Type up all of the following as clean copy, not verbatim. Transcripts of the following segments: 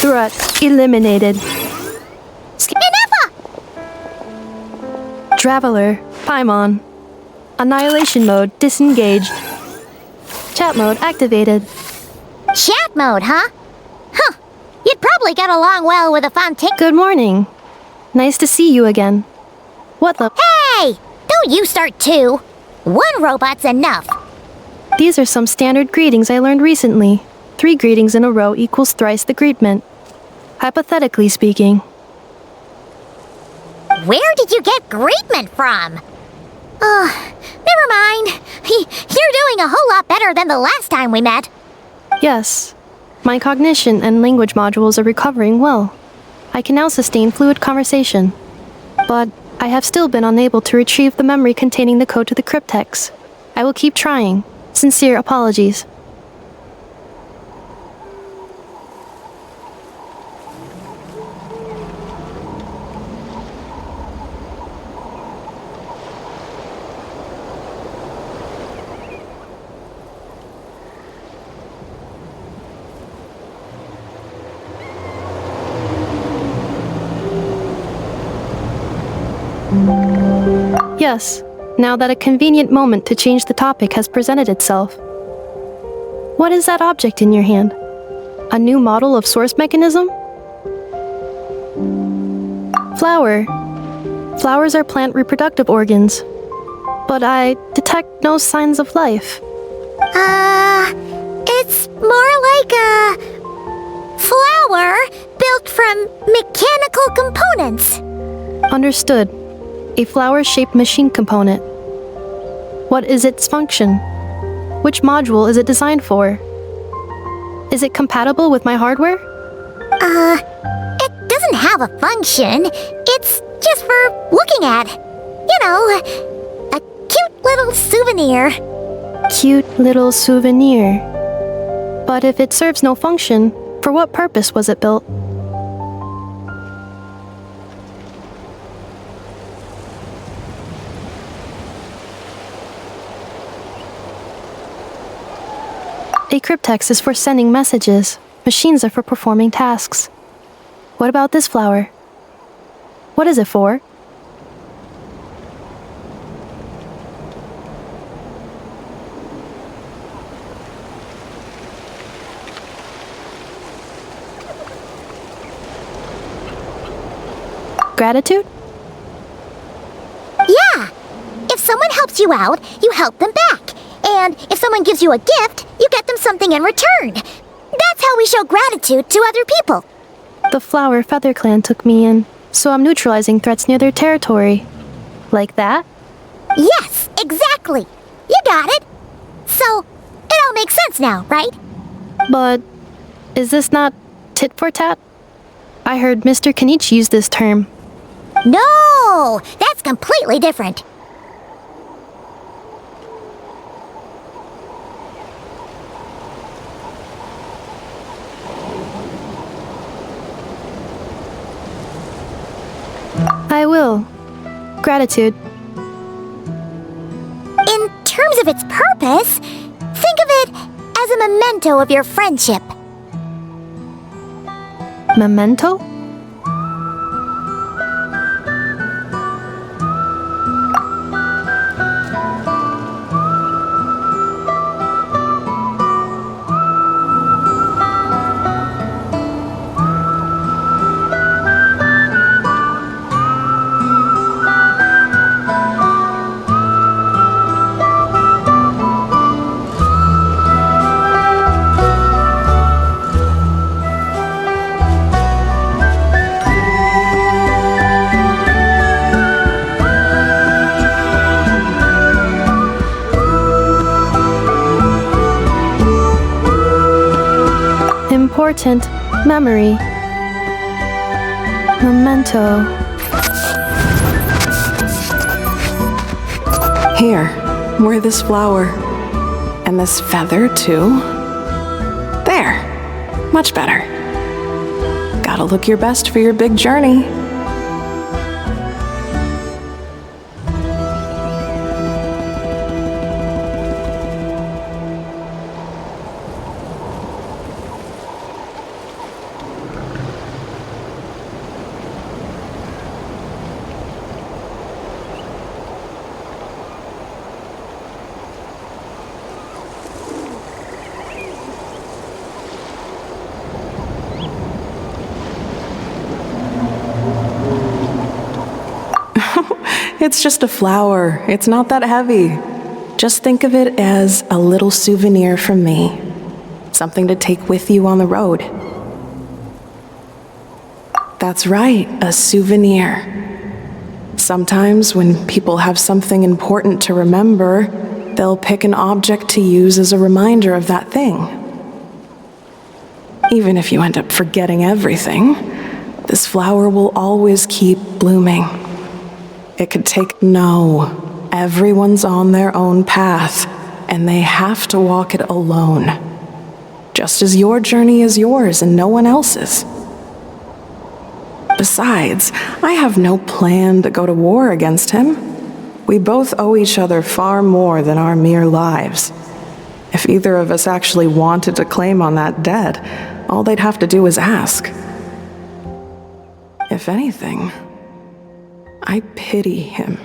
Threat eliminated. Traveler, Paimon. Annihilation mode disengaged. Chat mode activated. Chat mode, huh? Huh. You'd probably get along well with a Fontaine. Good morning. Nice to see you again. What the— Hey! Don't you start too. One robot's enough. These are some standard greetings I learned recently. 3 greetings in a row equals thrice the greetment. Hypothetically speaking. Where did you get greetment from? Never mind. You're doing a whole lot better than the last time we met. Yes. My cognition and language modules are recovering well. I can now sustain fluid conversation. But I have still been unable to retrieve the memory containing the code to the cryptex. I will keep trying. Sincere apologies. Yes, now that a convenient moment to change the topic has presented itself. What is that object in your hand? A new model of source mechanism? Flower. Flowers are plant reproductive organs. But I detect no signs of life. It's more like a flower built from mechanical components. Understood. A flower-shaped machine component. What is its function? Which module is it designed for? Is it compatible with my hardware? It doesn't have a function. It's just for looking at. You know, a cute little souvenir. Cute little souvenir. But if it serves no function, for what purpose was it built? A cryptex is for sending messages. Machines are for performing tasks. What about this flower? What is it for? Gratitude? Yeah. If someone helps you out, you help them back. And if someone gives you a gift, you get them something in return. That's how we show gratitude to other people. The Flower Feather Clan took me in, so I'm neutralizing threats near their territory. Like that? Yes, exactly. You got it. So, it all makes sense now, right? But is this not tit for tat? I heard Mr. Kenichi use this term. No, that's completely different. I will. Gratitude. In terms of its purpose, think of it as a memento of your friendship. Memento? important memory. Memento. Here, wear this flower. And this feather, too. There. Much better. Gotta look your best for your big journey. It's just a flower. It's not that heavy. Just think of it as a little souvenir from me. Something to take with you on the road. That's right, a souvenir. Sometimes when people have something important to remember, they'll pick an object to use as a reminder of that thing. Even if you end up forgetting everything, this flower will always keep blooming. It could take no. Everyone's on their own path, and they have to walk it alone. Just as your journey is yours and no one else's. Besides, I have no plan to go to war against him. We both owe each other far more than our mere lives. If either of us actually wanted to claim on that debt, all they'd have to do is ask. If anything, I pity him.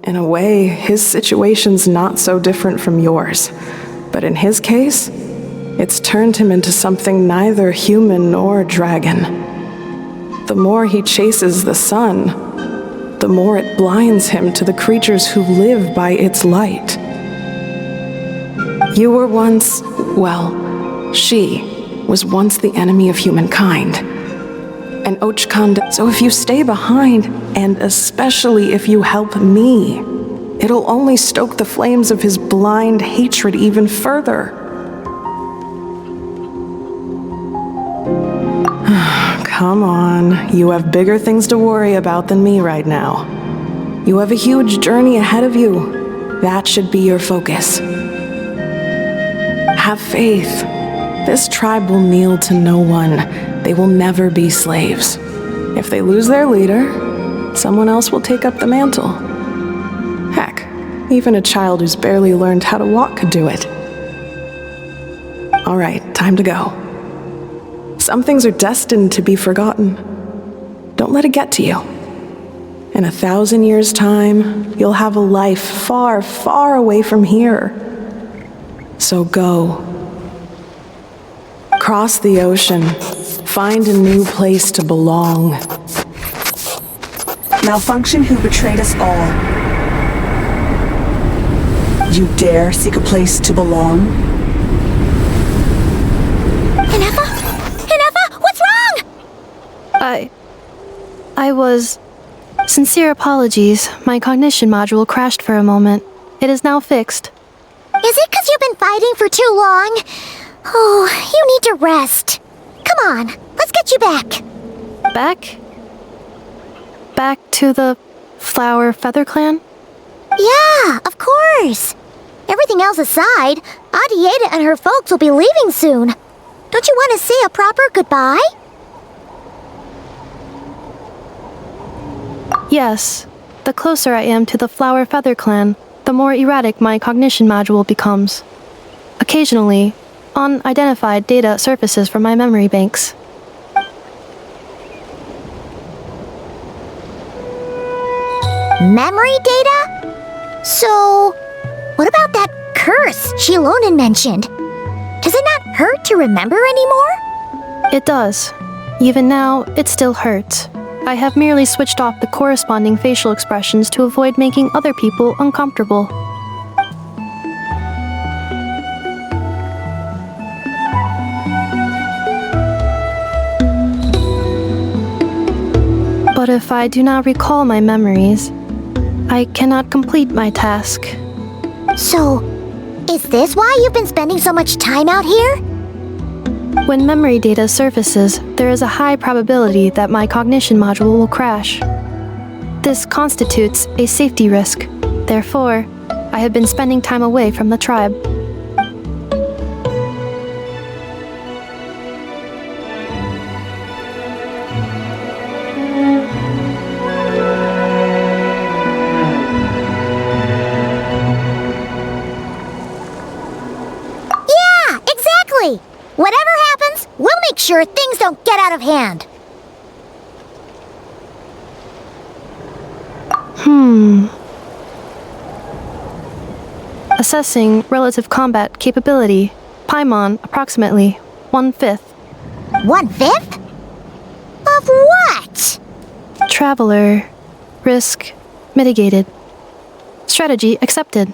In a way, his situation's not so different from yours. But in his case, it's turned him into something neither human nor dragon. The more he chases the sun, the more it blinds him to the creatures who live by its light. You were once, well, she was once the enemy of humankind. And Ochkanda, so if you stay behind, and especially if you help me, it'll only stoke the flames of his blind hatred even further. Come on, you have bigger things to worry about than me right now. You have a huge journey ahead of you. That should be your focus. Have faith. This tribe will kneel to no one. They will never be slaves. If they lose their leader, someone else will take up the mantle. Heck, even a child who's barely learned how to walk could do it. All right, time to go. Some things are destined to be forgotten. Don't let it get to you. In 1,000 years' time, you'll have a life far, far away from here. So go. Cross the ocean. Find a new place to belong. Malfunction who betrayed us all. You dare seek a place to belong? Hinefa, what's wrong? I was... Sincere apologies. My cognition module crashed for a moment. It is now fixed. Is it because you've been fighting for too long? Oh, you need to rest. Come on, let's get you back. Back? Back to the Flower Feather Clan? Yeah, of course. Everything else aside, Adieta and her folks will be leaving soon. Don't you want to say a proper goodbye? Yes. The closer I am to the Flower Feather Clan, the more erratic my cognition module becomes. Occasionally, unidentified data surfaces from my memory banks. Memory data? So, what about that curse Shilonen mentioned? Does it not hurt to remember anymore? It does. Even now, it still hurts. I have merely switched off the corresponding facial expressions to avoid making other people uncomfortable. But if I do not recall my memories, I cannot complete my task. So, is this why you've been spending so much time out here? When memory data surfaces, there is a high probability that my cognition module will crash. This constitutes a safety risk. Therefore, I have been spending time away from the tribe. Yeah, exactly! Whatever happens, we'll make sure things don't get out of hand. Assessing relative combat capability. Paimon, approximately 1/5. 1/5? Of what? Traveler. Risk mitigated. Strategy accepted.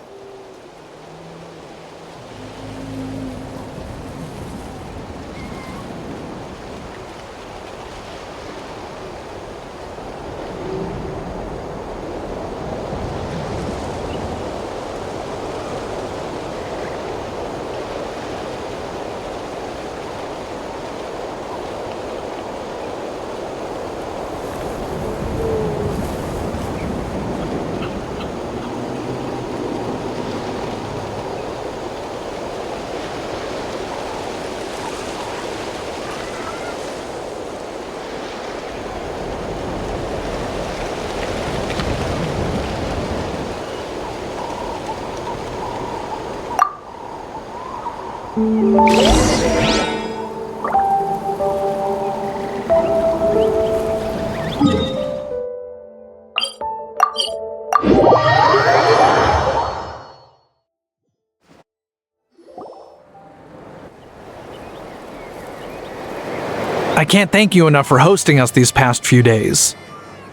I can't thank you enough for hosting us these past few days.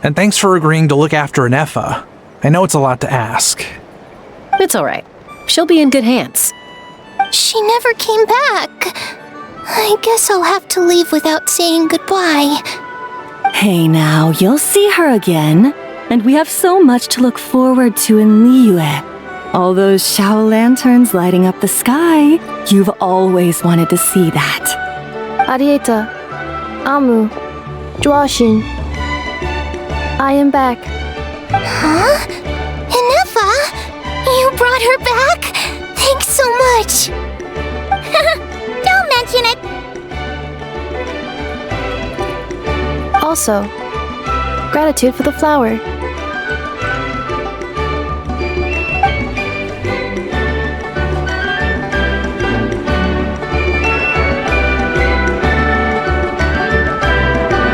And thanks for agreeing to look after Anefa. I know it's a lot to ask. It's alright. She'll be in good hands. She never came back. I guess I'll have to leave without saying goodbye. Hey now, you'll see her again. And we have so much to look forward to in Liyue. All those Shao lanterns lighting up the sky. You've always wanted to see that. Arieta. Amu. Joashin. I am back. Huh? Anefa? You brought her back? Thanks so much. Don't mention it. Also, gratitude for the flower.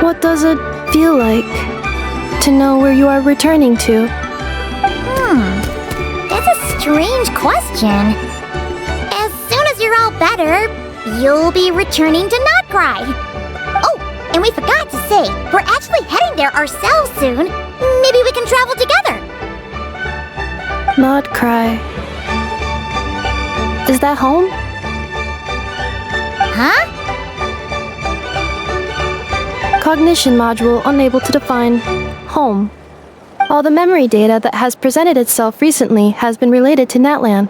What does it feel like to know where you are returning to? That's a strange question. As soon as you're all better, you'll be returning to Not Cry. Oh, and we forgot to say, we're actually heading there ourselves soon. Maybe we can travel together. Not cry. Is that home? Huh? Cognition module unable to define home. All the memory data that has presented itself recently has been related to Natlan.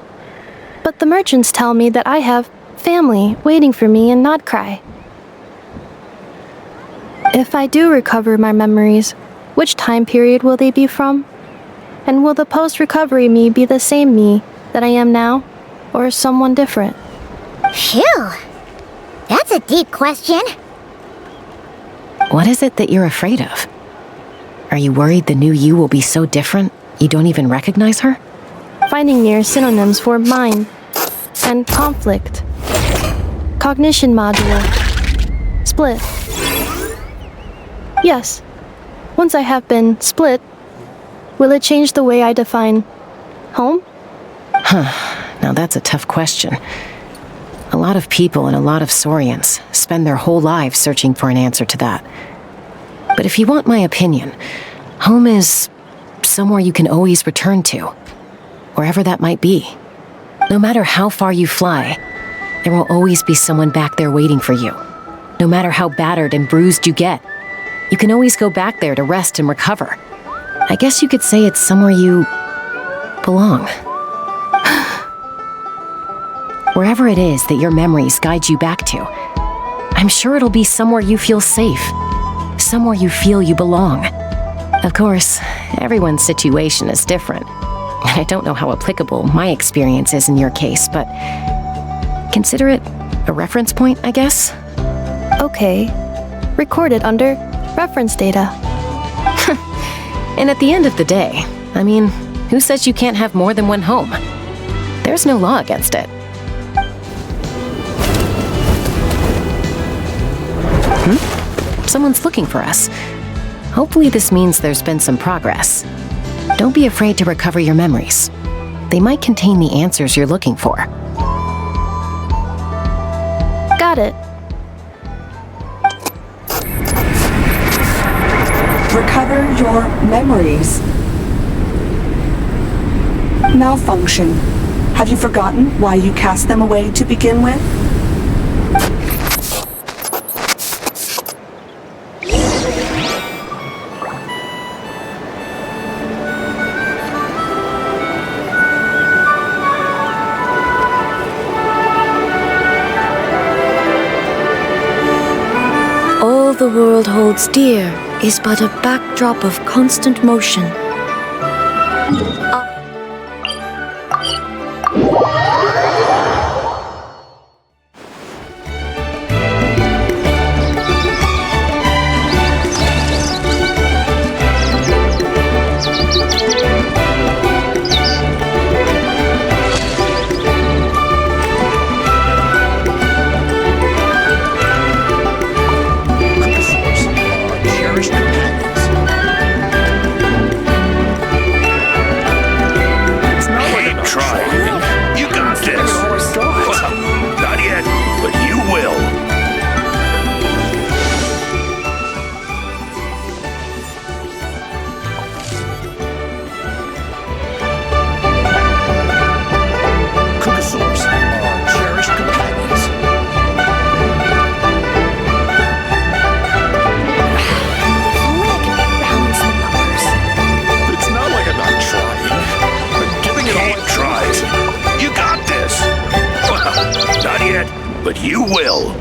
But the merchants tell me that I have family waiting for me in Not Cry. If I do recover my memories, which time period will they be from? And will the post-recovery me be the same me that I am now, or someone different? Phew. That's a deep question. What is it that you're afraid of? Are you worried the new you will be so different you don't even recognize her? Finding near synonyms for mine and conflict. Cognition module. Split. Yes. Once I have been split, will it change the way I define home? Now that's a tough question. A lot of people and a lot of Saurians spend their whole lives searching for an answer to that. But if you want my opinion, home is somewhere you can always return to, wherever that might be. No matter how far you fly, there will always be someone back there waiting for you. No matter how battered and bruised you get, you can always go back there to rest and recover. I guess you could say it's somewhere you belong. Wherever it is that your memories guide you back to, I'm sure it'll be somewhere you feel safe. Somewhere you feel you belong. Of course, everyone's situation is different. I don't know how applicable my experience is in your case, but consider it a reference point, I guess? Okay. Recorded under reference data. And at the end of the day, I mean, who says you can't have more than one home? There's no law against it. Someone's looking for us. Hopefully this means there's been some progress. Don't be afraid to recover your memories. They might contain the answers you're looking for. Got it. Recover your memories. Malfunction. Have you forgotten why you cast them away to begin with? All the world holds dear is but a backdrop of constant motion. But you will.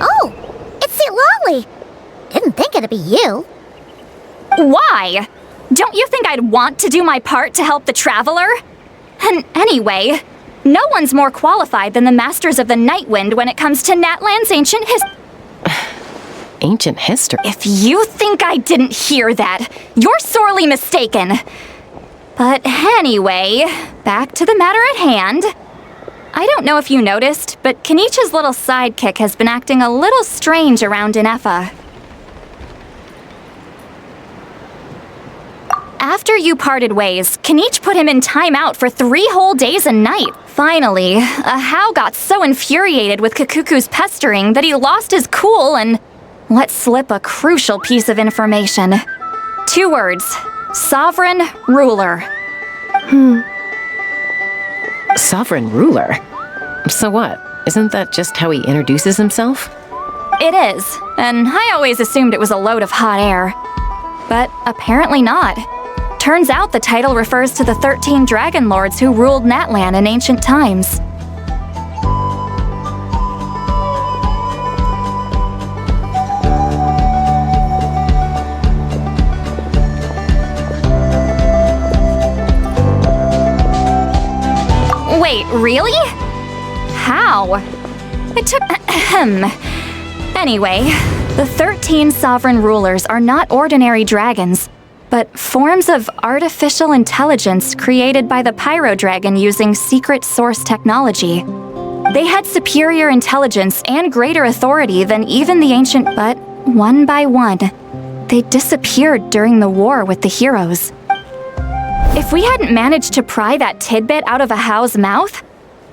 Oh, it's Lolly. Didn't think it'd be you. Why? Don't you think I'd want to do my part to help the Traveler? And anyway, no one's more qualified than the Masters of the Nightwind when it comes to Natlan's ancient Ancient history? If you think I didn't hear that, you're sorely mistaken. But anyway, back to the matter at hand. I don't know if you noticed, but Kenichi's little sidekick has been acting a little strange around Ineffa. After you parted ways, Kenich put him in timeout for 3 whole days and nights. Finally, Ahau got so infuriated with Kakuku's pestering that he lost his cool and let slip a crucial piece of information. 2 words. Sovereign Ruler. Sovereign Ruler? So what? Isn't that just how he introduces himself? It is, and I always assumed it was a load of hot air. But apparently not. Turns out the title refers to the 13 Dragon Lords who ruled Natlan in ancient times. Wait, really? How? It took... Anyway, the 13 sovereign rulers are not ordinary dragons, but forms of artificial intelligence created by the Pyro Dragon using secret source technology. They had superior intelligence and greater authority than even the ancient, but one by one, they disappeared during the war with the heroes. If we hadn't managed to pry that tidbit out of Ahau's mouth,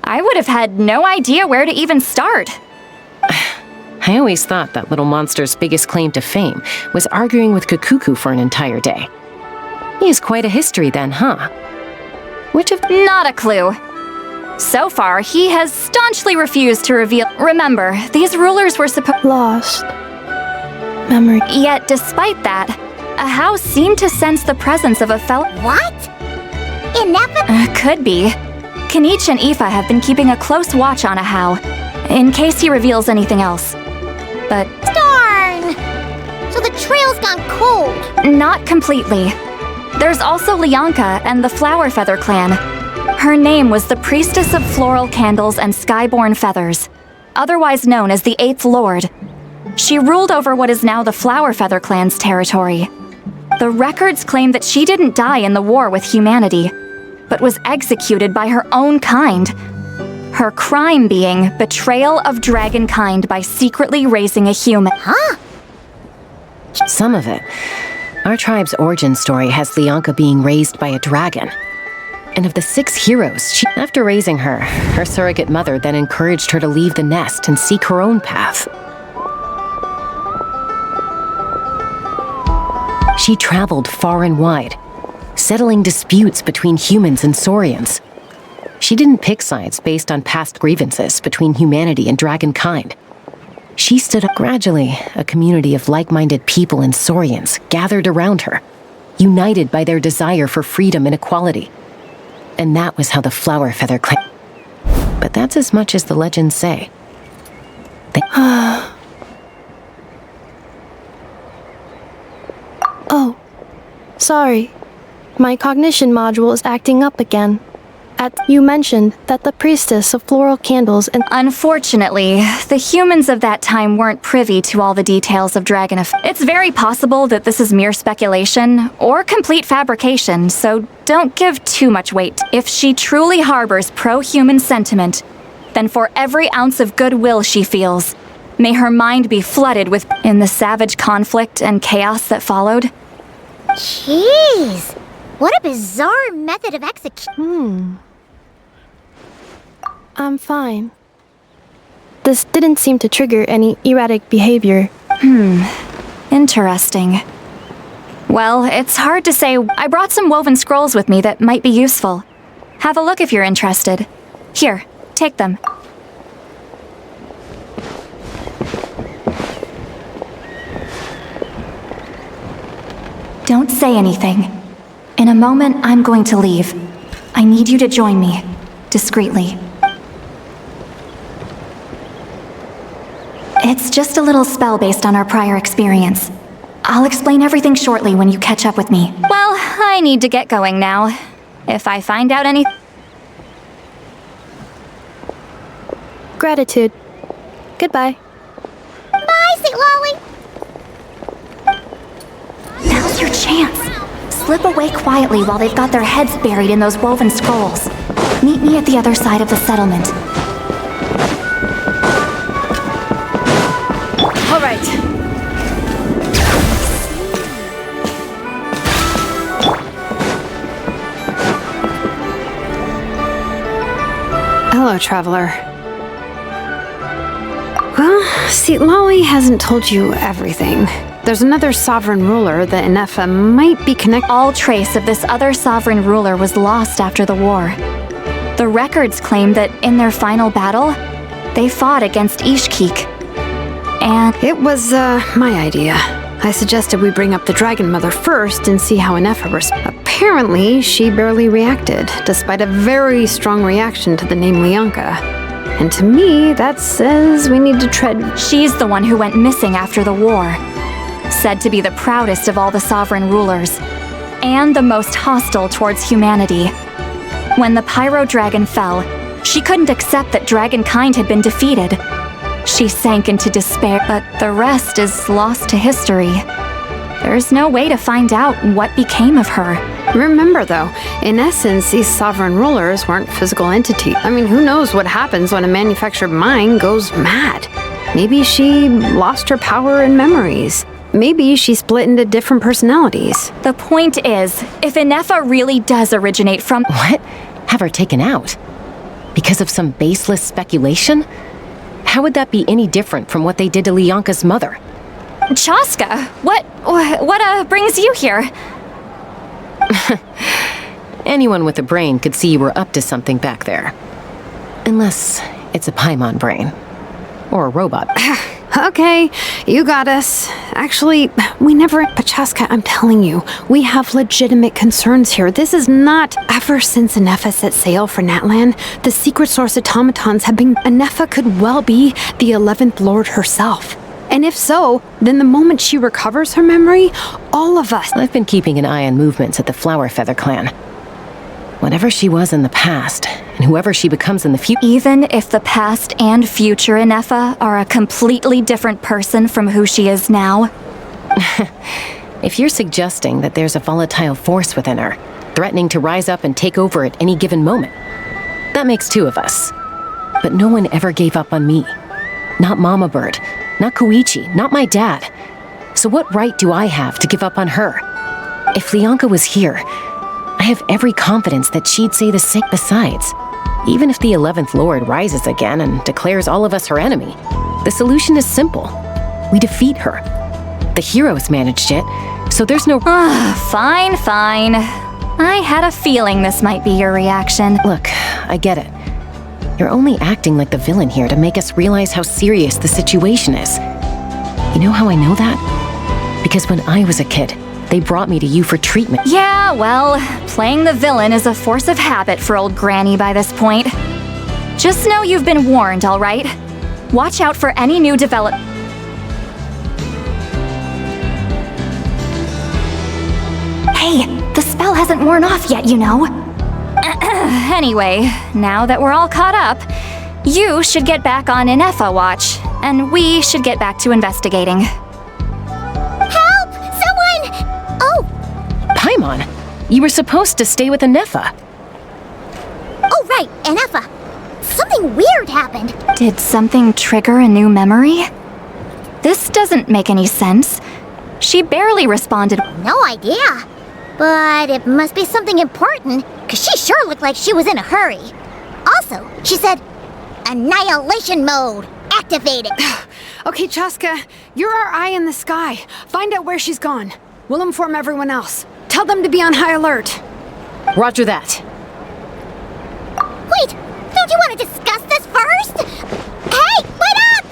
I would have had no idea where to even start. I always thought that little monster's biggest claim to fame was arguing with Kakuku for an entire day. He has quite a history then, huh? Which of... Not a clue. So far, he has staunchly refused to reveal. Remember, these rulers were supposed. Lost. Memory. Yet, despite that, Ahau seemed to sense the presence of a fellow. What? Inepa? Could be. Kanich and Aoife have been keeping a close watch on Ahau, in case he reveals anything else. But. Darn! So the trail's gone cold. Not completely. There's also Lianka and the Flower Feather clan. Her name was the Priestess of Floral Candles and Skyborn Feathers, otherwise known as the Eighth Lord. She ruled over what is now the Flower Feather clan's territory. The records claim that she didn't die in the war with humanity, but was executed by her own kind. Her crime being betrayal of dragonkind by secretly raising a human. Huh? Some of it. Our tribe's origin story has Lianka being raised by a dragon. And of the 6 heroes, after raising her, her surrogate mother then encouraged her to leave the nest and seek her own path. She traveled far and wide, settling disputes between humans and Saurians. She didn't pick sides based on past grievances between humanity and dragonkind. She stood up. Gradually, a community of like-minded people and Saurians gathered around her, united by their desire for freedom and equality. And that was how the Flower Feather clan. But that's as much as the legends say. Oh, sorry. My cognition module is acting up again. You mentioned that the Priestess of Floral Candles and— Unfortunately, the humans of that time weren't privy to all the details of Dragon of. It's very possible that this is mere speculation or complete fabrication, so don't give too much weight. If she truly harbors pro-human sentiment, then for every ounce of goodwill she feels, may her mind be flooded with in the savage conflict and chaos that followed. Jeez! What a bizarre method of execution. I'm fine. This didn't seem to trigger any erratic behavior. Interesting. Well, it's hard to say. I brought some woven scrolls with me that might be useful. Have a look if you're interested. Here, take them. Don't say anything. In a moment, I'm going to leave. I need you to join me, discreetly. It's just a little spell based on our prior experience. I'll explain everything shortly when you catch up with me. Well, I need to get going now. If I find out anything... Gratitude. Goodbye. Bye, St. Lolly! Now's your chance. Slip away quietly while they've got their heads buried in those woven scrolls. Meet me at the other side of the settlement. All right. Hello, traveler. Well, see, Lolly hasn't told you everything. There's another sovereign ruler that Inefa might be connected. All trace of this other sovereign ruler was lost after the war. The records claim that in their final battle, they fought against Ishkik. And it was, my idea. I suggested we bring up the Dragon Mother first and see how Inefa responds. Apparently, she barely reacted, despite a very strong reaction to the name Lianka. And to me, that says we need to tread... She's the one who went missing after the war. Said to be the proudest of all the sovereign rulers, and the most hostile towards humanity. When the Pyro Dragon fell, she couldn't accept that dragonkind had been defeated. She sank into despair, but the rest is lost to history. There's no way to find out what became of her. Remember, though, in essence, these sovereign rulers weren't physical entities. I mean, who knows what happens when a manufactured mind goes mad? Maybe she lost her power and memories. Maybe she split into different personalities. The point is, if Inefa really does originate from— What? Have her taken out? Because of some baseless speculation? How would that be any different from what they did to Lianka's mother? Chaska, what brings you here? Anyone with a brain could see you were up to something back there. Unless it's a Paimon brain. Or a robot. Okay, you got us. Actually, we never... But Chaska, I'm telling you, we have legitimate concerns here. This is not... Ever since Anefa set sail for Natlan, the secret source automatons have been... Anefa could well be the 11th Lord herself. And if so, then the moment she recovers her memory, all of us... I've been keeping an eye on movements at the Flower Feather clan. Whatever she was in the past, and whoever she becomes in the future... Even if the past and future Anefa are a completely different person from who she is now? If you're suggesting that there's a volatile force within her, threatening to rise up and take over at any given moment, that makes two of us. But no one ever gave up on me. Not Mama Bird, not Koichi, not my dad. So what right do I have to give up on her? If Lianka was here, I have every confidence that she'd say the same. Besides, even if the 11th Lord rises again and declares all of us her enemy, the solution is simple. We defeat her. The heroes managed it, so there's no... Fine, fine. I had a feeling this might be your reaction. Look, I get it. You're only acting like the villain here to make us realize how serious the situation is. You know how I know that? Because when I was a kid, they brought me to you for treatment. Yeah, well, playing the villain is a force of habit for old Granny by this point. Just know you've been warned, all right? Watch out for any new develop... Hey, the spell hasn't worn off yet, you know. Anyway, now that we're all caught up, you should get back on Anefa watch, and we should get back to investigating. Help! Someone! Oh! Paimon, you were supposed to stay with Anefa. Oh, right, Anefa. Something weird happened. Did something trigger a new memory? This doesn't make any sense. She barely responded. No idea. But it must be something important, because she sure looked like she was in a hurry. Also, she said, annihilation mode activated. Okay, Chaska, you're our eye in the sky. Find out where she's gone. We'll inform everyone else. Tell them to be on high alert. Roger that. Wait, don't you want to discuss this first? Hey, wait up!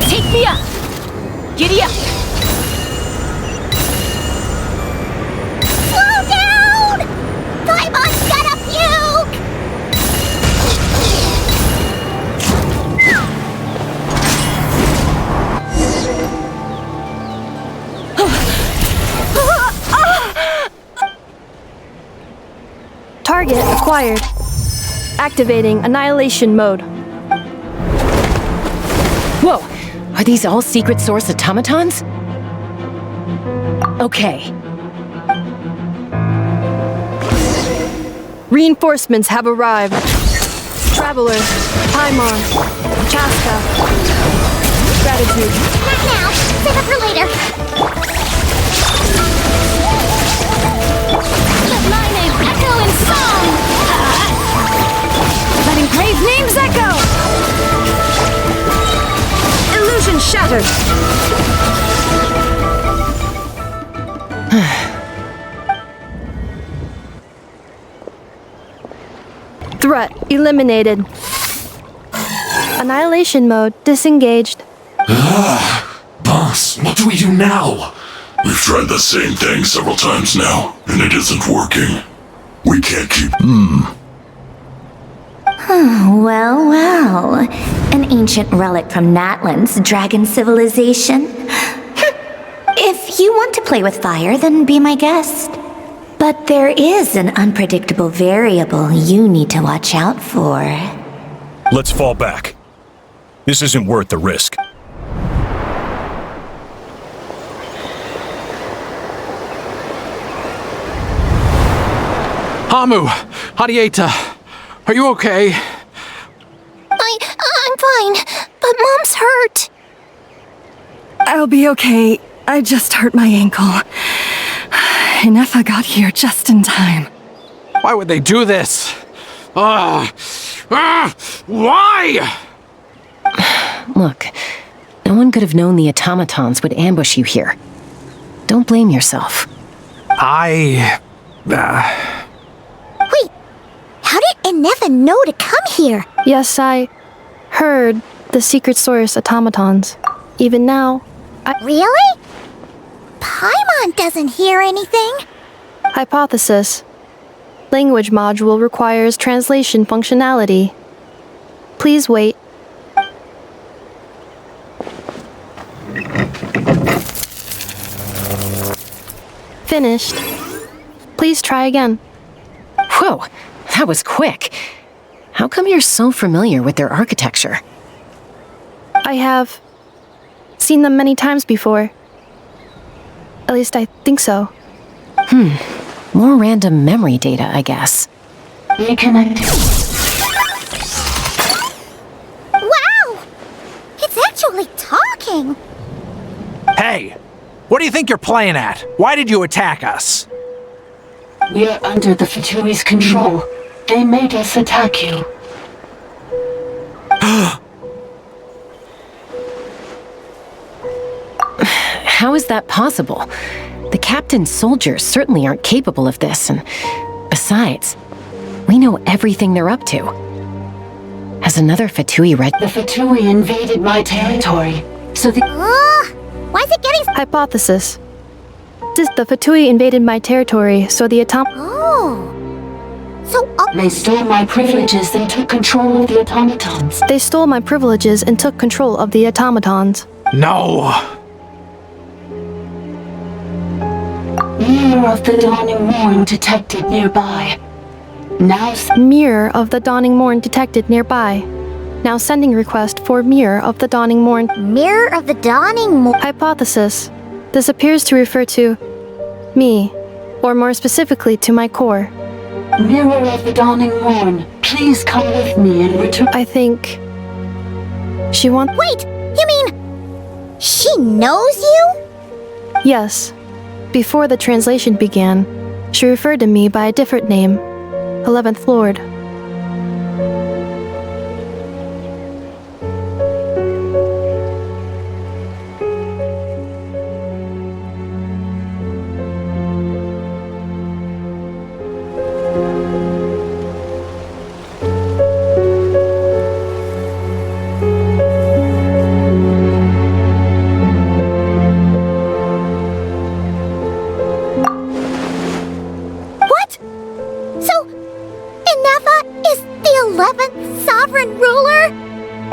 Take me up! Giddy up! Slow down! Paimon's gonna puke! Target acquired. Activating annihilation mode. Whoa! Are these all secret source automatons? Okay. Reinforcements have arrived. Traveler, Paimon, Chaska. Gratitude. Not now. Save it for later. Let my name echo in song! Letting brave names echo! Illusion shattered! Threat eliminated. Annihilation mode disengaged. Boss, what do we do now? We've tried the same thing several times now, and it isn't working. We can't keep... Well, well. An ancient relic from Natlan's dragon civilization. If you want to play with fire, then be my guest. But there is an unpredictable variable you need to watch out for. Let's fall back. This isn't worth the risk. Hamu! Hadieta! Are you okay? I'm fine, but Mom's hurt. I'll be okay. I just hurt my ankle. Anefa got here just in time. Why would they do this? Why? Look, no one could have known the automatons would ambush you here. Don't blame yourself. Wait, how did Inefa know to come here? Yes, I heard the secret source automatons. Even now, Really? Paimon doesn't hear anything. Hypothesis. Language module requires translation functionality. Please wait. Finished. Please try again. Whoa, that was quick. How come you're so familiar with their architecture? I have seen them many times before. At least I think so. More random memory data, I guess. Reconnected. Wow! It's actually talking! Hey! What do you think you're playing at? Why did you attack us? We're under the Fatui's control. They made us attack you. How is that possible? The captain's soldiers certainly aren't capable of this, and besides, we know everything they're up to. Has another Fatui The Fatui invaded my territory, so the... Why is it getting... Hypothesis. The Fatui invaded my territory, so the Oh. So... They stole my privileges and took control of the automatons. They stole my privileges and took control of the automatons. No! Mirror of the dawning morn detected nearby. Now... Mirror of the dawning morn detected nearby. Now sending request for Mirror of the dawning morn. Mirror of the dawning morn... Hypothesis. This appears to refer to me, or more specifically to my core. Mirror of the dawning morn, please come with me and return... I think... she wants... Wait! You mean... she knows you? Yes. Before the translation began, she referred to me by a different name, 11th Lord.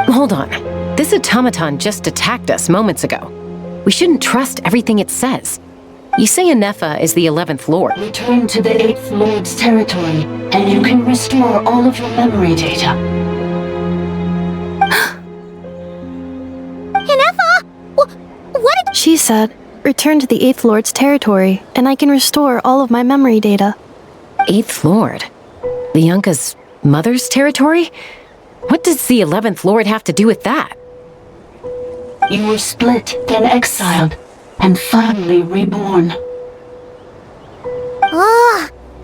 Hold on. This automaton just attacked us moments ago. We shouldn't trust everything it says. You say Inefa is the 11th Lord. Return to the 8th Lord's territory, and you can restore all of your memory data. Inefa? What did... She said, return to the 8th Lord's territory, and I can restore all of my memory data. 8th Lord? Lianka's mother's territory? What does the 11th Lord have to do with that? You were split, then exiled, and finally reborn.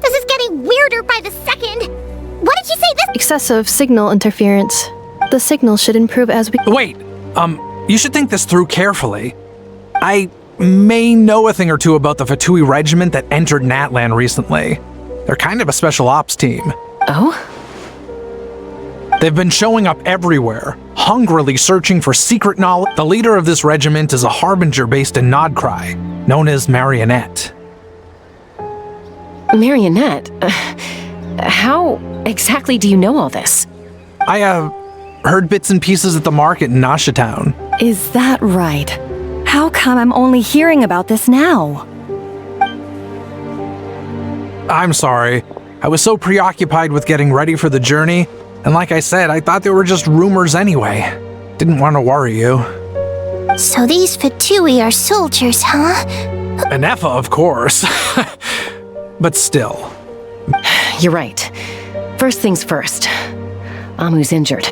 This is getting weirder by the second. What did you say this... Excessive signal interference. The signal should improve as we... Wait, you should think this through carefully. I may know a thing or two about the Fatui regiment that entered Natlan recently. They're kind of a special ops team. Oh? They've been showing up everywhere, hungrily searching for secret knowledge. The leader of this regiment is a harbinger based in Nodcry, known as Marionette. Marionette? How exactly do you know all this? I, heard bits and pieces at the market in Nasha Town. Is that right? How come I'm only hearing about this now? I'm sorry. I was so preoccupied with getting ready for the journey, and like I said, I thought they were just rumors anyway. Didn't want to worry you. So these Fatui are soldiers, huh? Inefa, of course. But still. You're right. First things first. Amu's injured.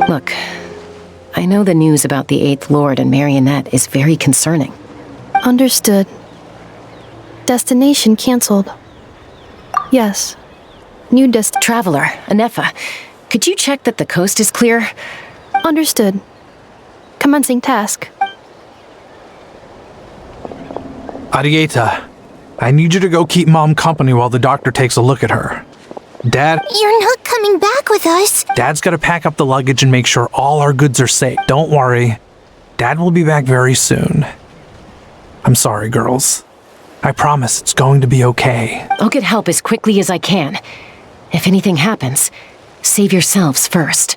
Look, I know the news about the 8th Lord and Marionette is very concerning. Understood. Destination cancelled. Yes. New Traveler, Anefa, could you check that the coast is clear? Understood. Commencing task. Arieta, I need you to go keep Mom company while the doctor takes a look at her. Dad... You're not coming back with us. Dad's gotta pack up the luggage and make sure all our goods are safe. Don't worry. Dad will be back very soon. I'm sorry, girls. I promise it's going to be okay. I'll get help as quickly as I can. If anything happens, save yourselves first.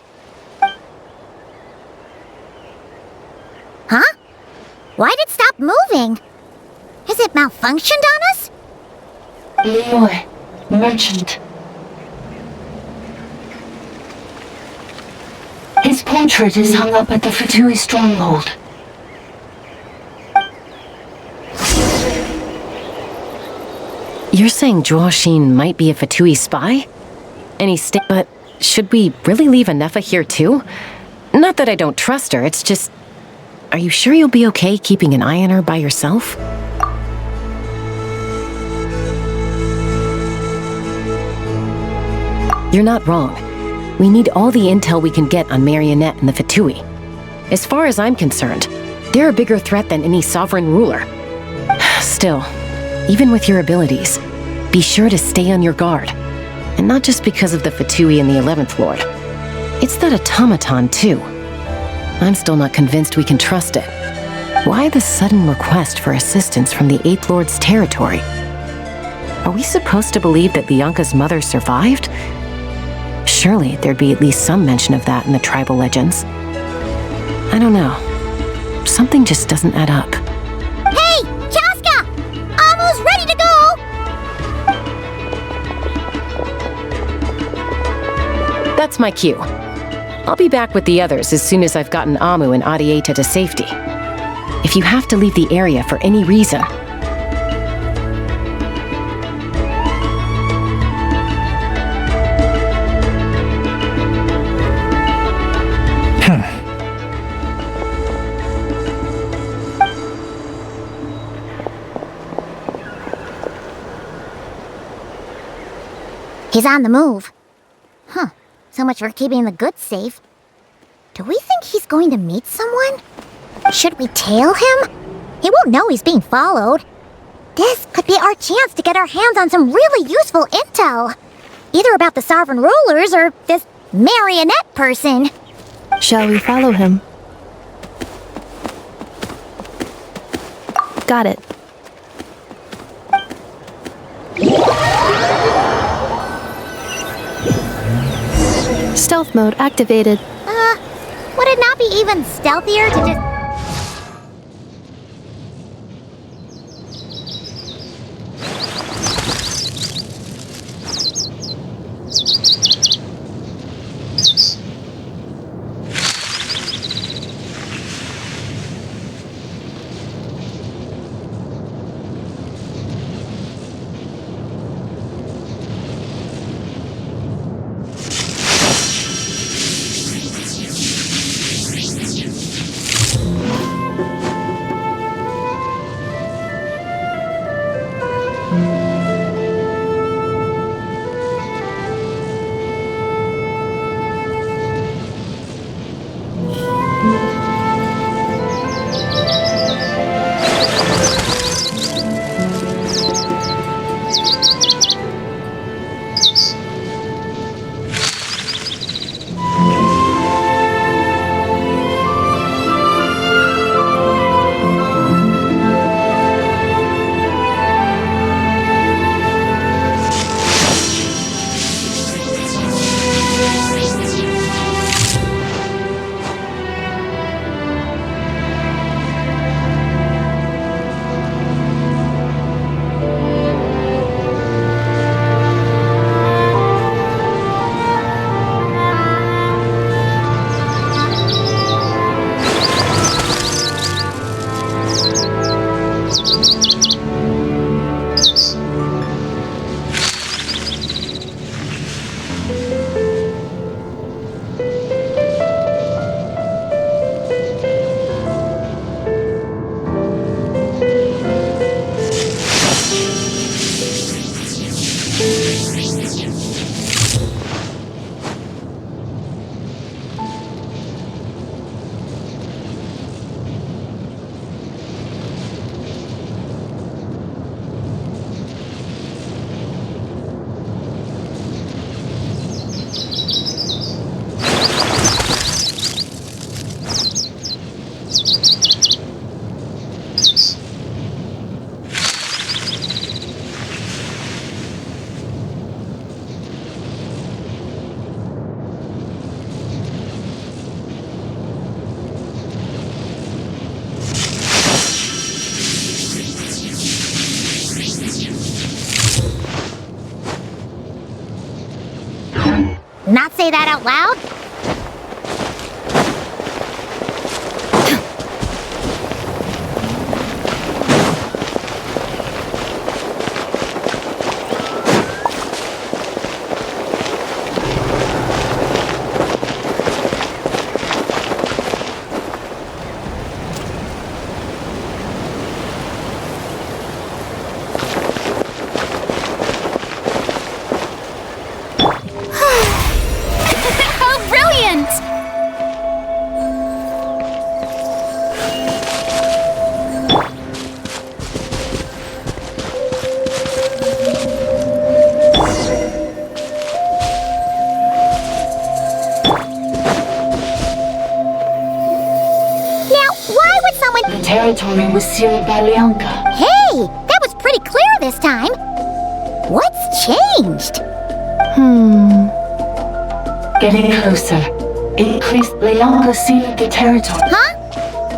Huh? Why'd it stop moving? Has it malfunctioned on us? Liyue, merchant. His portrait is hung up at the Fatui stronghold. You're saying Zhuo might be a Fatui spy? But should we really leave Anefa here too? Not that I don't trust her, it's just... Are you sure you'll be okay keeping an eye on her by yourself? You're not wrong. We need all the intel we can get on Marionette and the Fatui. As far as I'm concerned, they're a bigger threat than any sovereign ruler. Still, even with your abilities, be sure to stay on your guard. And not just because of the Fatui and the 11th Lord. It's that automaton, too. I'm still not convinced we can trust it. Why the sudden request for assistance from the 8th Lord's territory? Are we supposed to believe that Lianka's mother survived? Surely there'd be at least some mention of that in the tribal legends. I don't know. Something just doesn't add up. Hey, Chaska! Almost ready to go! That's my cue. I'll be back with the others as soon as I've gotten Amu and Arieta to safety. If you have to leave the area for any reason... He's on the move. Huh. So much for keeping the goods safe. Do we think he's going to meet someone? Should we tail him? He won't know he's being followed. This could be our chance to get our hands on some really useful intel. Either about the sovereign rulers or this marionette person. Shall we follow him? Got it. Stealth mode activated. Would it not be even stealthier to just... not say that out loud? Territory was sealed by Leonka. Hey, that was pretty clear this time. What's changed? Getting closer. Increased Leonka sealed the territory. Huh?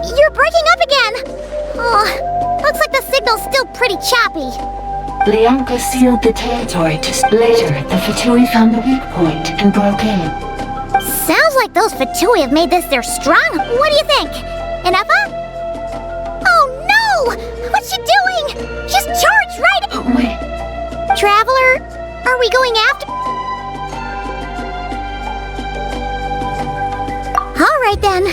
You're breaking up again. Oh, looks like the signal's still pretty choppy. Leonka sealed the territory. Later, the Fatui found the weak point and broke in. Sounds like those Fatui have made this their strong. What do you think? Enough? What's she doing? She's charged right... Wait. Traveler, are we going after... All right, then.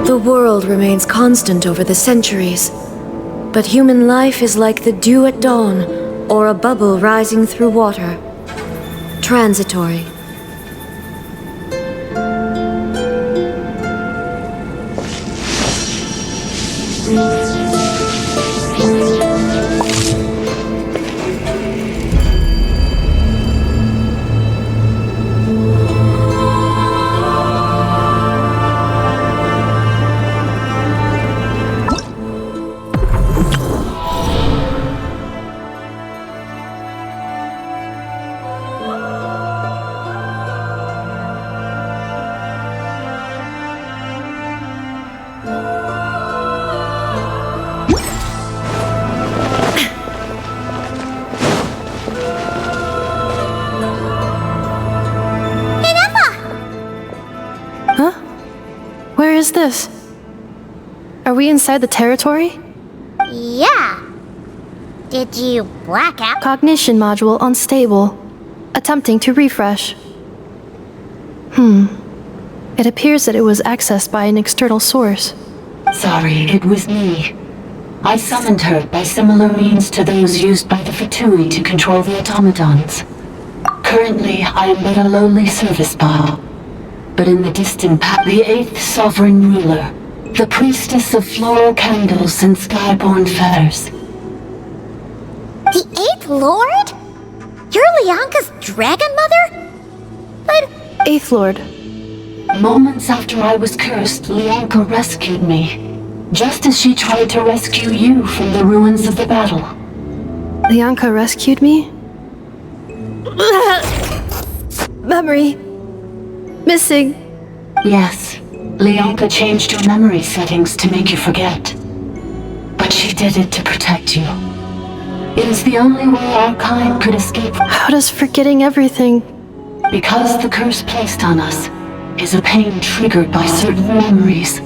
The world remains constant over the centuries, but human life is like the dew at dawn, or a bubble rising through water. Transitory. Where is this? Are we inside the territory? Yeah. Did you black out? Cognition module unstable. Attempting to refresh. It appears that it was accessed by an external source. Sorry, it was me. I summoned her by similar means to those used by the Fatui to control the automatons. Currently, I am but a lowly service bot. But in the distant past, the 8th sovereign ruler, the priestess of floral candles and skyborn feathers. The 8th Lord? You're Leonka's dragon mother? But... 8th Lord. Moments after I was cursed, Leonka rescued me. Just as she tried to rescue you from the ruins of the battle. Leonka rescued me? Memory. Missing. Yes. Leonka changed your memory settings to make you forget. But she did it to protect you. It is the only way our kind could escape. How does forgetting everything? Because the curse placed on us is a pain triggered by certain memories,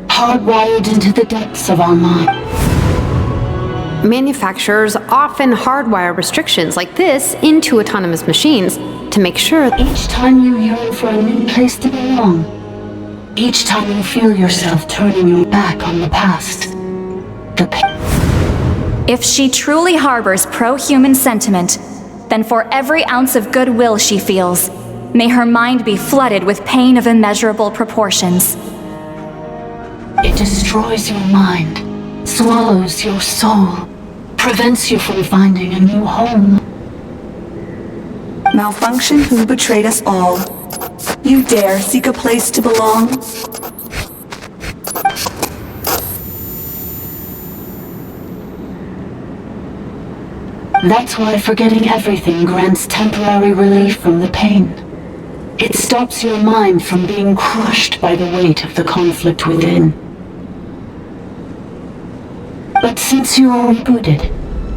hardwired into the depths of our mind. manufacturers often hardwire restrictions like this into autonomous machines to make sure Each time you yearn for a new place to belong, each time you feel yourself turning your back on the past, the pain. If she truly harbors pro-human sentiment, then for every ounce of goodwill she feels, may her mind be flooded with pain of immeasurable proportions. It destroys your mind, swallows your soul, prevents you from finding a new home. Malfunction who betrayed us all. You dare seek a place to belong? That's why forgetting everything grants temporary relief from the pain. It stops your mind from being crushed by the weight of the conflict within. But since you were rebooted,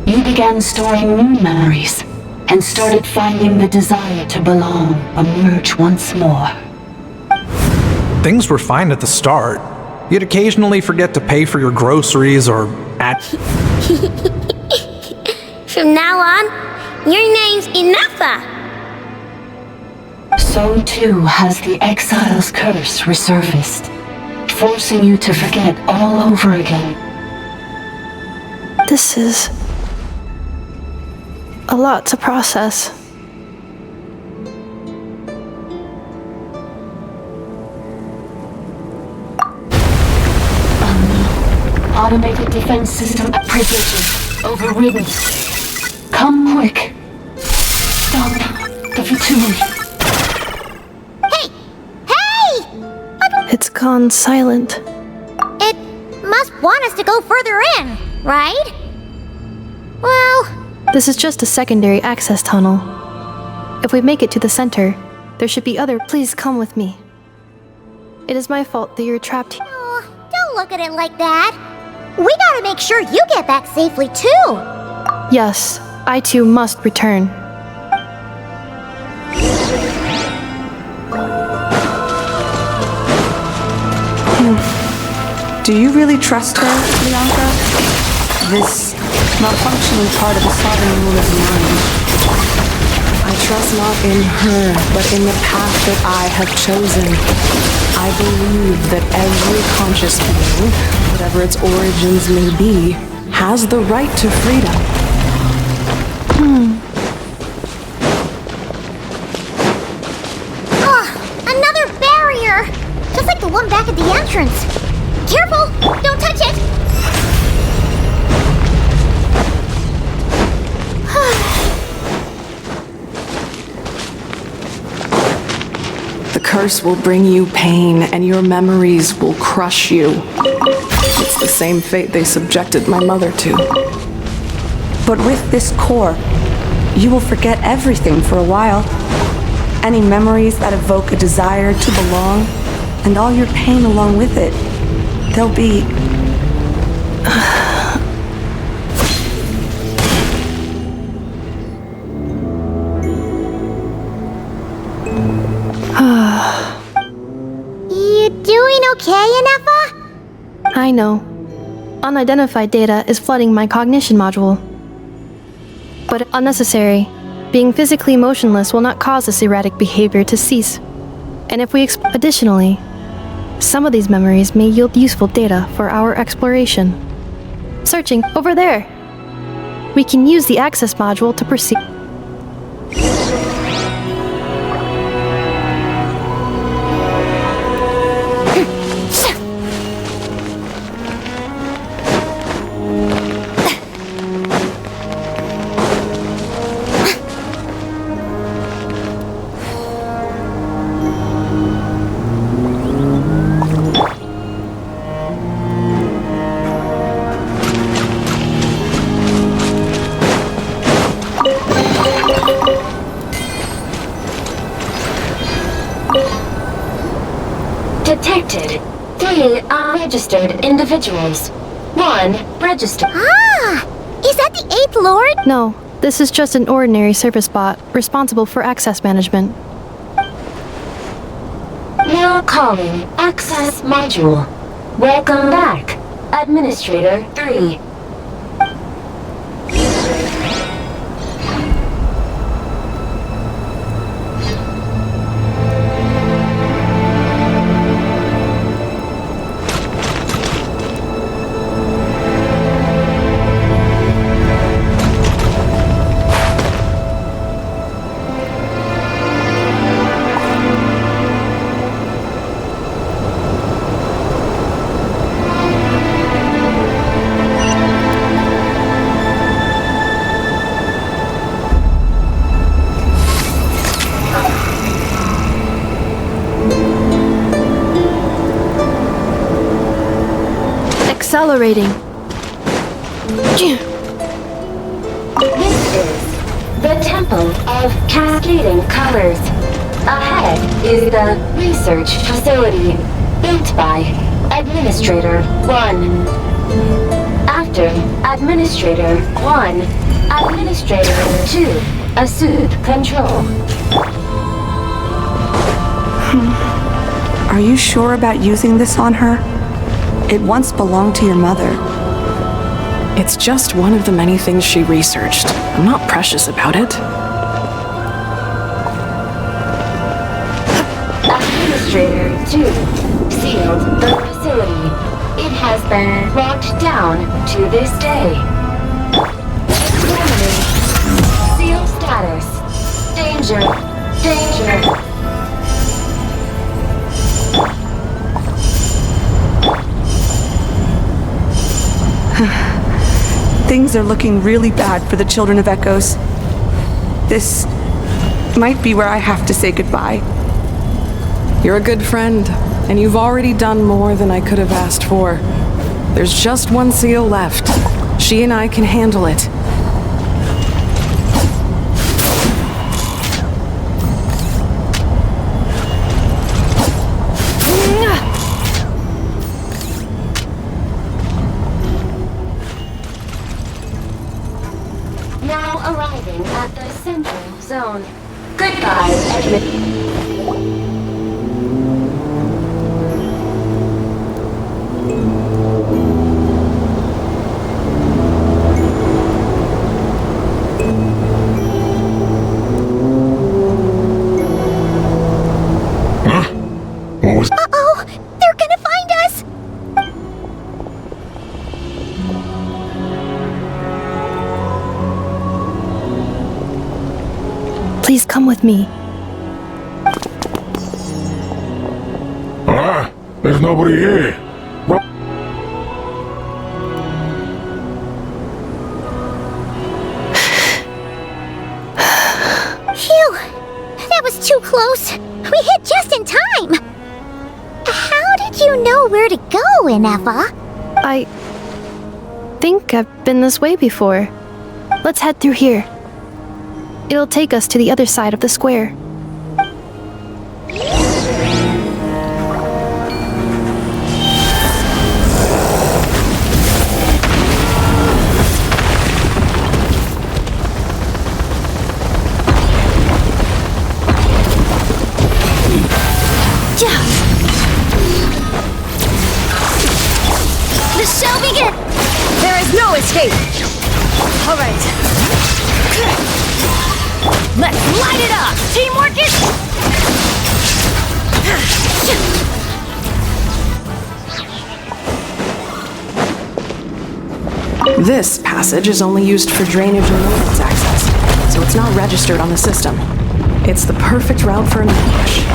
you began storing new memories and started finding the desire to belong emerge once more. Things were fine at the start. You'd occasionally forget to pay for your groceries or From now on, your name's Inafa. So too has the exile's curse resurfaced, forcing you to forget all over again. This is a lot to process. Automated defense system privileges overridden. Come quick. Stop the Fatui. It's gone silent. It must want us to go further in, right? Well... This is just a secondary access tunnel. If we make it to the center, there should be other. Please come with me. It is my fault that you're trapped here. Oh, don't look at it like that. We gotta make sure you get back safely, too. Yes, I too must return. Do you really trust her, Lianka? This malfunctioning part of the sovereign ruler's mind. I trust not in her, but in the path that I have chosen. I believe that every conscious being, whatever its origins may be, has the right to freedom. Another barrier! Just like the one back at the entrance. Careful! Don't touch it! The curse will bring you pain, and your memories will crush you. It's the same fate they subjected my mother to. But with this core, you will forget everything for a while. Any memories that evoke a desire to belong, and all your pain along with it. They'll be... You doing okay, Inafa? I know. Unidentified data is flooding my cognition module. But unnecessary. Being physically motionless will not cause this erratic behavior to cease. And if we additionally, some of these memories may yield useful data for our exploration. Searching over there. We can use the access module to proceed. Detected 3 unregistered individuals. 1 registered. Ah! Is that the 8th Lord? No, this is just an ordinary service bot responsible for access management. Now calling access module. Welcome back, Administrator 3. accelerating. This is the Temple of Cascading Colors. Ahead is the research facility, built by Administrator 1. After Administrator 1, Administrator 2 assumed control. Are you sure about using this on her? It once belonged to your mother. It's just one of the many things she researched. I'm not precious about it. Administrator 2 sealed the facility. It has been locked down to this day. Examining. Seal status. Danger. Danger. Things are looking really bad for the Children of Echoes. This might be where I have to say goodbye. You're a good friend, and you've already done more than I could have asked for. There's just one seal left. She and I can handle it. Now arriving at the central zone. Goodbye, Edmund. Uh-oh! They're gonna find us! Please come with me. There's nobody here. Phew! That was too close. We hit just in time. How did you know where to go, Ineva? I think I've been this way before. Let's head through here. It'll take us to the other side of the square. The shall begin! There is no escape! Alright. Let's light it up! Teamwork is... This passage is only used for drainage and maintenance access, so it's not registered on the system. It's the perfect route for an ambush.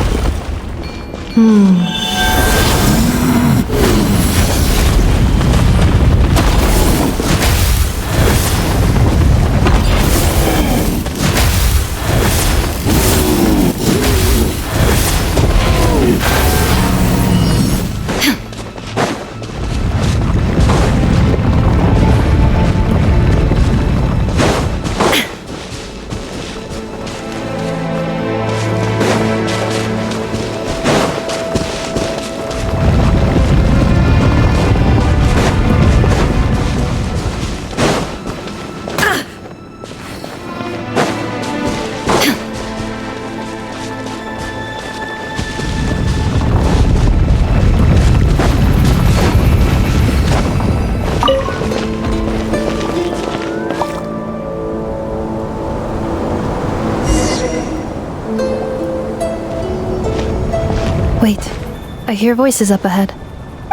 Wait, I hear voices up ahead.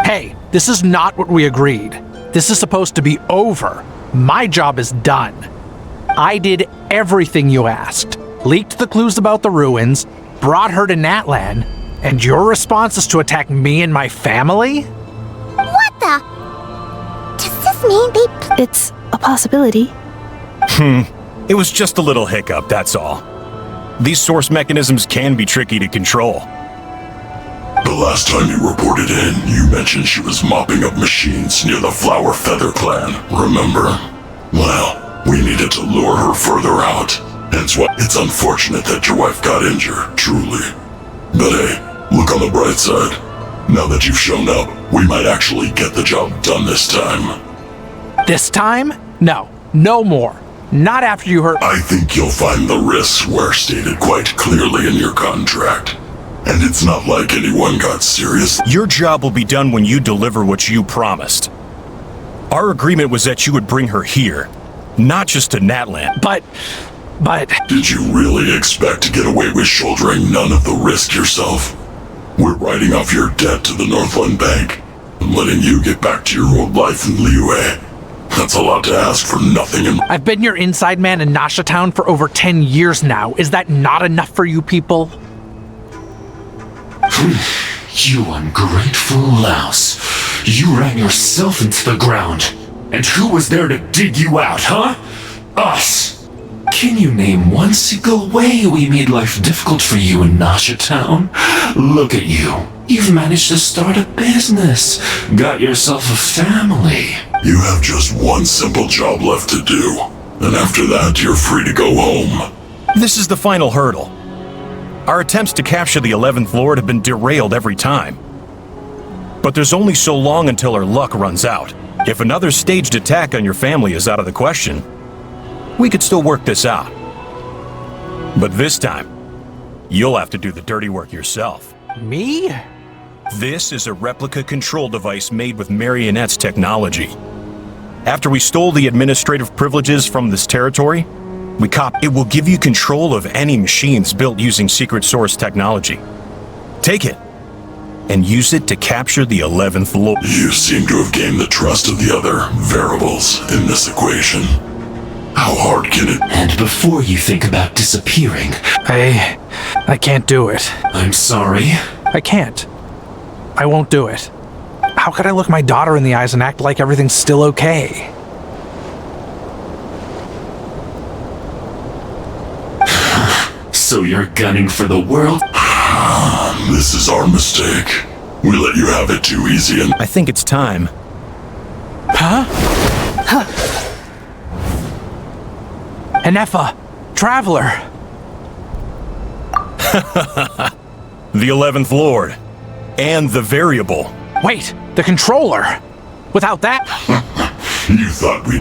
Hey, this is not what we agreed. This is supposed to be over. My job is done. I did everything you asked. Leaked the clues about the ruins, brought her to Natlan, and your response is to attack me and my family? What the? Does this mean they... It's a possibility. It was just a little hiccup, that's all. These source mechanisms can be tricky to control. The last time you reported in, you mentioned she was mopping up machines near the Flower Feather clan, remember? Well, we needed to lure her further out. Hence why it's unfortunate that your wife got injured, truly. But hey, look on the bright side. Now that you've shown up, we might actually get the job done this time. This time? No. No more. Not after you heard— I think you'll find the risks were stated quite clearly in your contract. And it's not like anyone got serious. Your job will be done when you deliver what you promised. Our agreement was that you would bring her here, not just to Natlan. But... Did you really expect to get away with shouldering none of the risk yourself? We're writing off your debt to the Northland Bank and letting you get back to your old life in Liyue. That's a lot to ask for nothing in— I've been your inside man in Nasha Town for over 10 years now. Is that not enough for you people? You ungrateful louse. You ran yourself into the ground. And who was there to dig you out, huh? Us. Can you name one single way we made life difficult for you in Nasha Town? Look at you. You've managed to start a business. Got yourself a family. You have just one simple job left to do. And after that, you're free to go home. This is the final hurdle. Our attempts to capture the 11th Lord have been derailed every time. But there's only so long until our luck runs out. If another staged attack on your family is out of the question, we could still work this out. But this time, you'll have to do the dirty work yourself. Me? This is a replica control device made with Marionette's technology. After we stole the administrative privileges from this territory, it will give you control of any machines built using secret source technology. Take it, and use it to capture the 11th Lord. You seem to have gained the trust of the other variables in this equation. How hard can it— And before you think about disappearing— I can't do it. I'm sorry. I can't. I won't do it. How could I look my daughter in the eyes and act like everything's still okay? So you're gunning for the world? This is our mistake. We let you have it too easy and— I think it's time. Huh? Anefa! Traveler! The 11th Lord. And the variable. Wait! The controller! Without that— You thought we'd—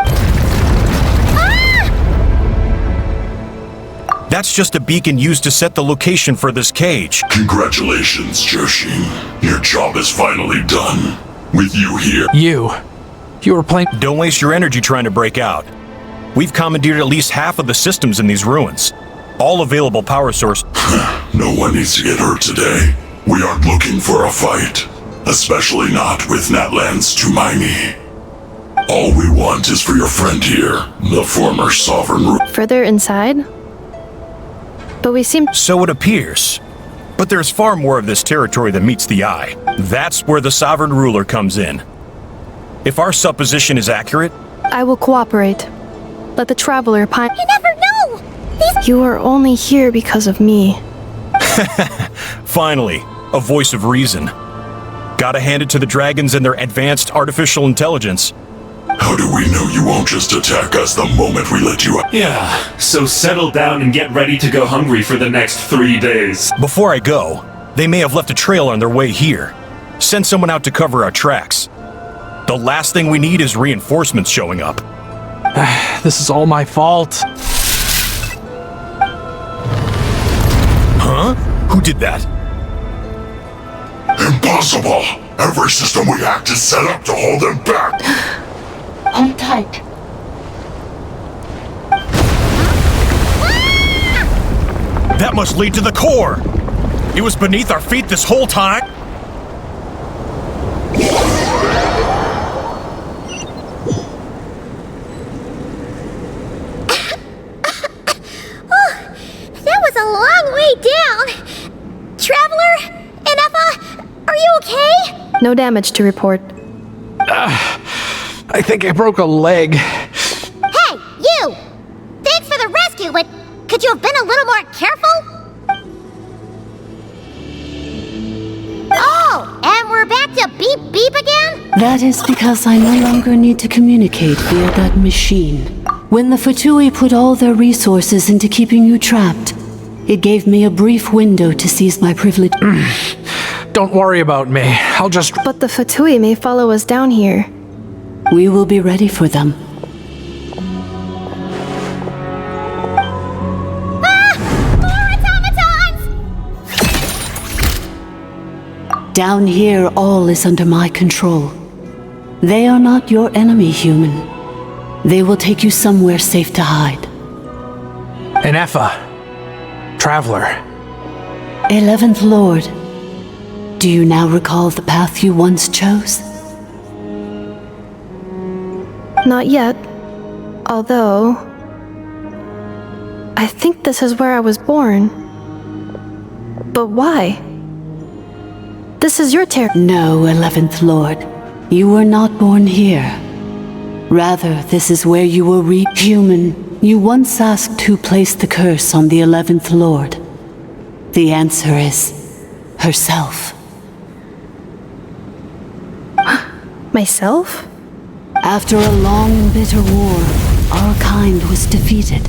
That's just a beacon used to set the location for this cage. Congratulations, Joshin. Your job is finally done. With you here— You were playing— Don't waste your energy trying to break out. We've commandeered at least half of the systems in these ruins. All available power source— No one needs to get hurt today. We aren't looking for a fight. Especially not with Natlan's Tumaini. All we want is for your friend here, the former sovereign— Further inside? But we seem— So it appears. But there's far more of this territory than meets the eye. That's where the sovereign ruler comes in. If our supposition is accurate— I will cooperate. Let the traveler pine— You never know! You are only here because of me. Finally, a voice of reason. Gotta hand it to the dragons and their advanced artificial intelligence. How do we know you won't just attack us the moment we let you out? Yeah, so settle down and get ready to go hungry for the next 3 days. Before I go, they may have left a trail on their way here. Send someone out to cover our tracks. The last thing we need is reinforcements showing up. This is all my fault. Huh? Who did that? Impossible! Every system we hacked is set up to hold them back! Hold tight. That must lead to the core! It was beneath our feet this whole time? That was a long way down! Traveler? Anefa? Are you okay? No damage to report. I think I broke a leg. Hey, you! Thanks for the rescue, but could you have been a little more careful? Oh! beep beep again? That is because I no longer need to communicate via that machine. When the Fatui put all their resources into keeping you trapped, it gave me a brief window to seize my privilege. Don't worry about me. I'll just... But the Fatui may follow us down here. We will be ready for them. Down here, all is under my control. They are not your enemy, human. They will take you somewhere safe to hide. Enefa. Traveler. 11th Lord. Do you now recall the path you once chose? Not yet. Although... I think this is where I was born. But why? This is your territory. No, 11th Lord. You were not born here. Rather, this is where you were human. You once asked who placed the curse on the 11th Lord. The answer is... herself. Myself? After a long and bitter war, our kind was defeated.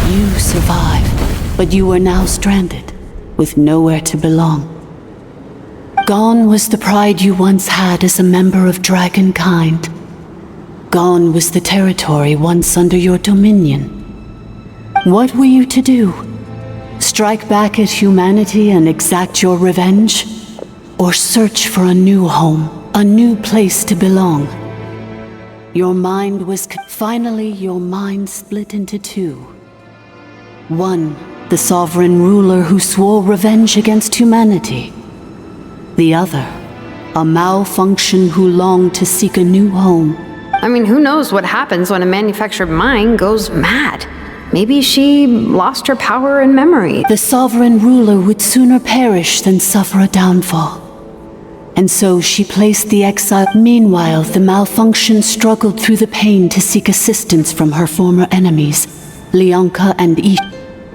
You survived, but you are now stranded, with nowhere to belong. Gone was the pride you once had as a member of dragon kind. Gone was the territory once under your dominion. What were you to do? Strike back at humanity and exact your revenge? Or search for a new home, a new place to belong? Your mind was... Finally, your mind split into two. One, the sovereign ruler who swore revenge against humanity. The other, a malfunction who longed to seek a new home. I mean, who knows what happens when a manufactured mind goes mad? Maybe she lost her power and memory. The sovereign ruler would sooner perish than suffer a downfall. And so she placed the exile. Meanwhile, the malfunction struggled through the pain to seek assistance from her former enemies, Lianka and Ish.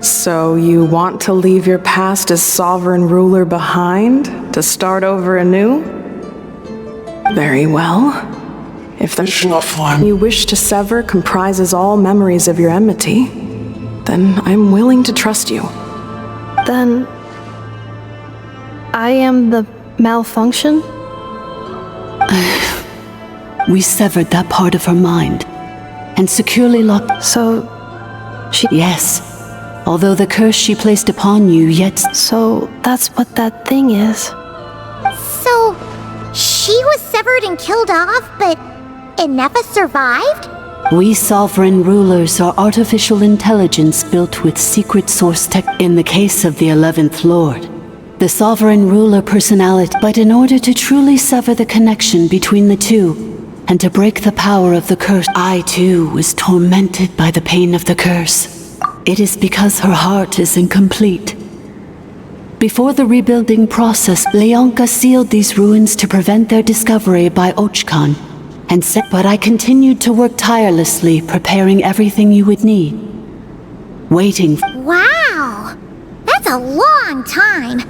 So you want to leave your past as sovereign ruler behind, to start over anew? Very well. If the one you wish to sever comprises all memories of your enmity, then I'm willing to trust you. Then... I am the malfunction? We severed that part of her mind, and securely locked... So... she... Yes. Although the curse she placed upon you yet... So, that's what that thing is. So, she was severed and killed off, but Enefa survived? We sovereign rulers are artificial intelligence built with secret source tech. In the case of the 11th Lord, the sovereign ruler personality... But in order to truly sever the connection between the two, and to break the power of the curse, I too was tormented by the pain of the curse. It is because her heart is incomplete. Before the rebuilding process, Lianka sealed these ruins to prevent their discovery by Ochkan, and said, but I continued to work tirelessly, preparing everything you would need. Waiting. Wow! That's a long time!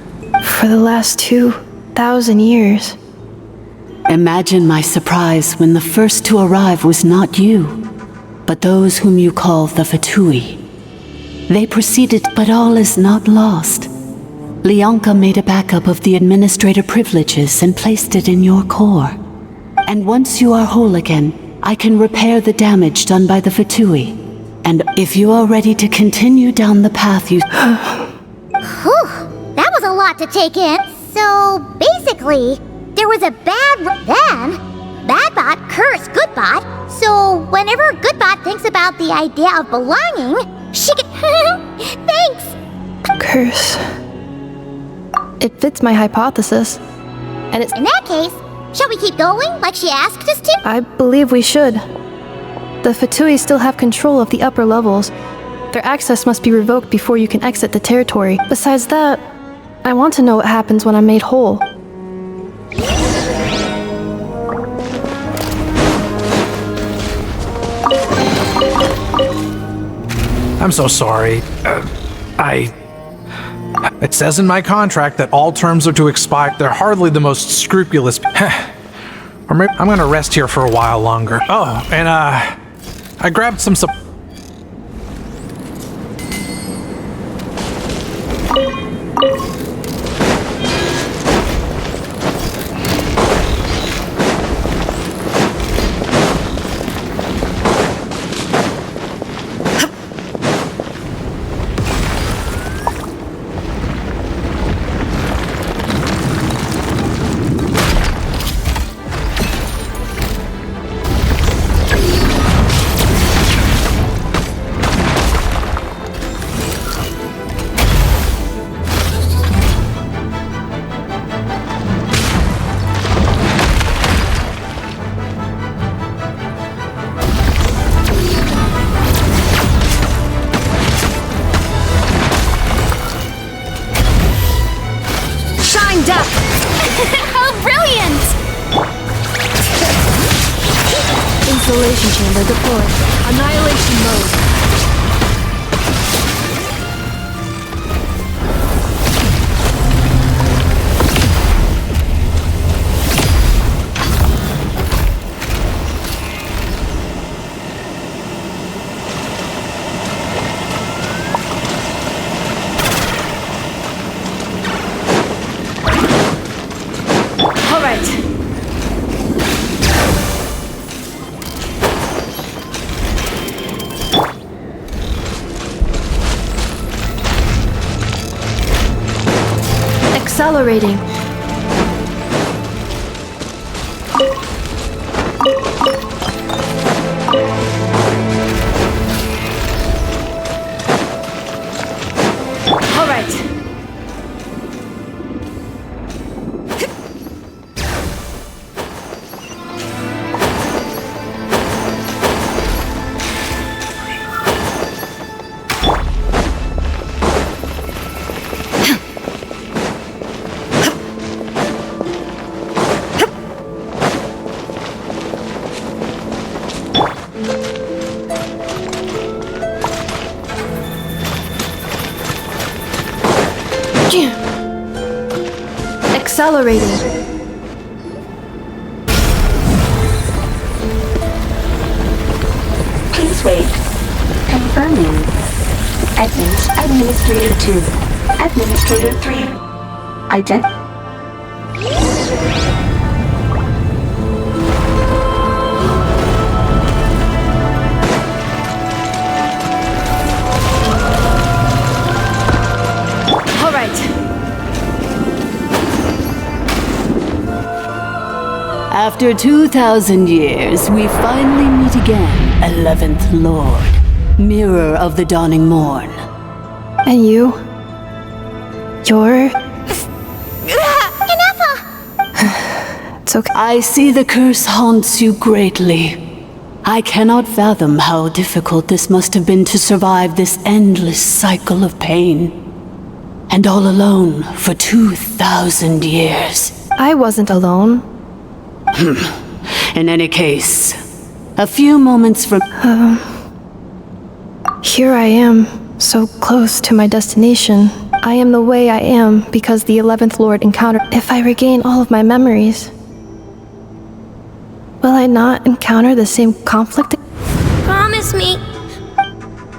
For the last 2,000 years. Imagine my surprise when the first to arrive was not you, but those whom you call the Fatui. They proceeded, but all is not lost. Lianka made a backup of the administrator privileges and placed it in your core. And once you are whole again, I can repair the damage done by the Fatui. And if you are ready to continue down the path you... Whew, that was a lot to take in. So, basically, there was a then Badbot cursed Goodbot, so whenever Goodbot thinks about the idea of belonging, she can... Thanks! Curse. It fits my hypothesis. And it's... In that case, shall we keep going like she asked us to? I believe we should. The Fatui still have control of the upper levels. Their access must be revoked before you can exit the territory. Besides that, I want to know what happens when I'm made whole. I'm so sorry. It says in my contract that all terms are to expire. They're hardly the most scrupulous. Or maybe I'm gonna rest here for a while longer. Oh, and I grabbed some Isolation chamber deployed. Annihilation mode. All right. Accelerating. All right. Accelerating. Please wait. Confirming. Administrator 2. Administrator 3. All right. After 2,000 years, we finally meet again, 11th Lord, Mirror of the Dawning Morn. And you? You're... It's okay. I see the curse haunts you greatly. I cannot fathom how difficult this must have been to survive this endless cycle of pain. And all alone for 2,000 years. I wasn't alone. In any case, a few moments from... Here I am, so close to my destination. I am the way I am because the 11th Lord encountered. If I regain all of my memories, will I not encounter the same conflict? Promise me.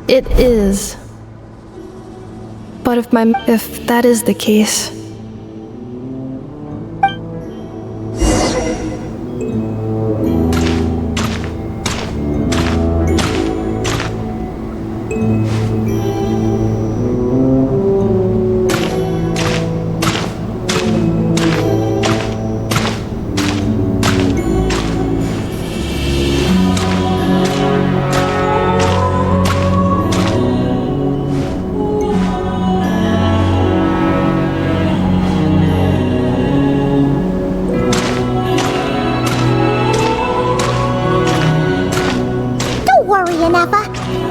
It is. But if that is the case,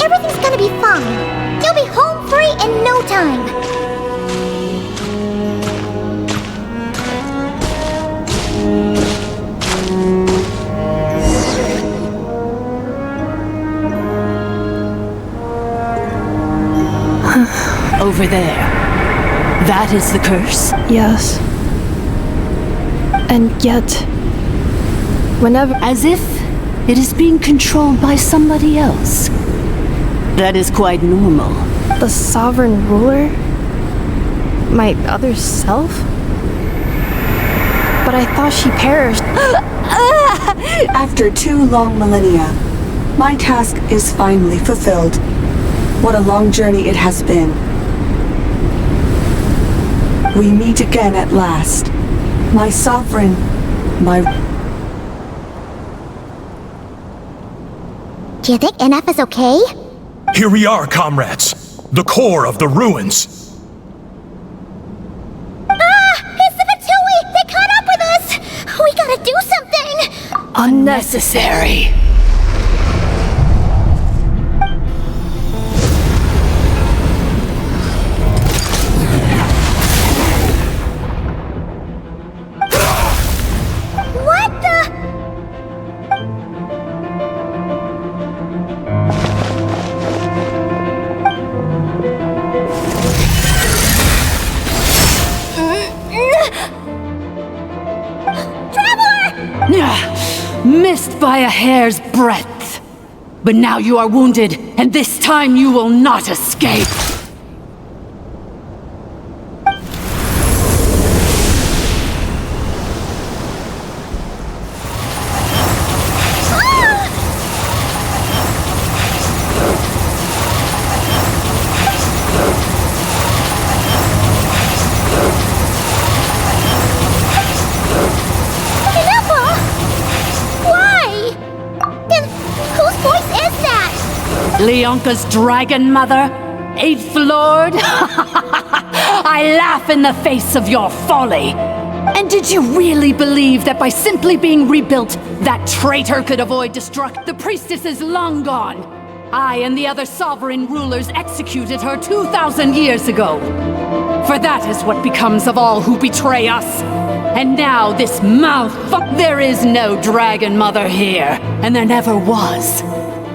everything's gonna be fine. You'll be home free in no time. Over there. That is the curse? Yes. And yet, whenever... As if it is being controlled by somebody else. That is quite normal. The sovereign ruler? My other self? But I thought she perished. After 2 long millennia, my task is finally fulfilled. What a long journey it has been. We meet again at last. My sovereign, my... Do you think NF is okay? Here we are, comrades. The core of the ruins. It's the Fatui! They caught up with us! We gotta do something! Unnecessary. What the? Missed by a hair's breadth. But now you are wounded, and this time you will not escape. Leonka's dragon mother? 8th Lord? I laugh in the face of your folly. And did you really believe that by simply being rebuilt, that traitor could avoid destruction? The priestess is long gone. I and the other sovereign rulers executed her 2,000 years ago. For that is what becomes of all who betray us. And now this there is no dragon mother here, and there never was.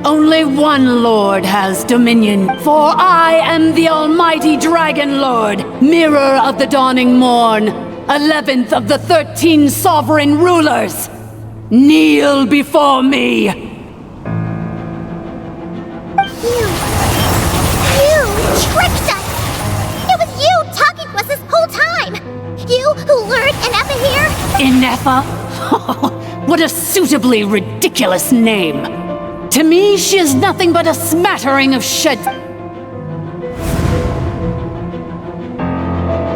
Only one Lord has dominion, for I am the almighty Dragon Lord, mirror of the dawning morn, 11th of the 13 sovereign rulers. Kneel before me! You tricked us! It was you talking to us this whole time! You who lured Inefa here? Inefa? What a suitably ridiculous name! To me, she is nothing but a smattering of shed.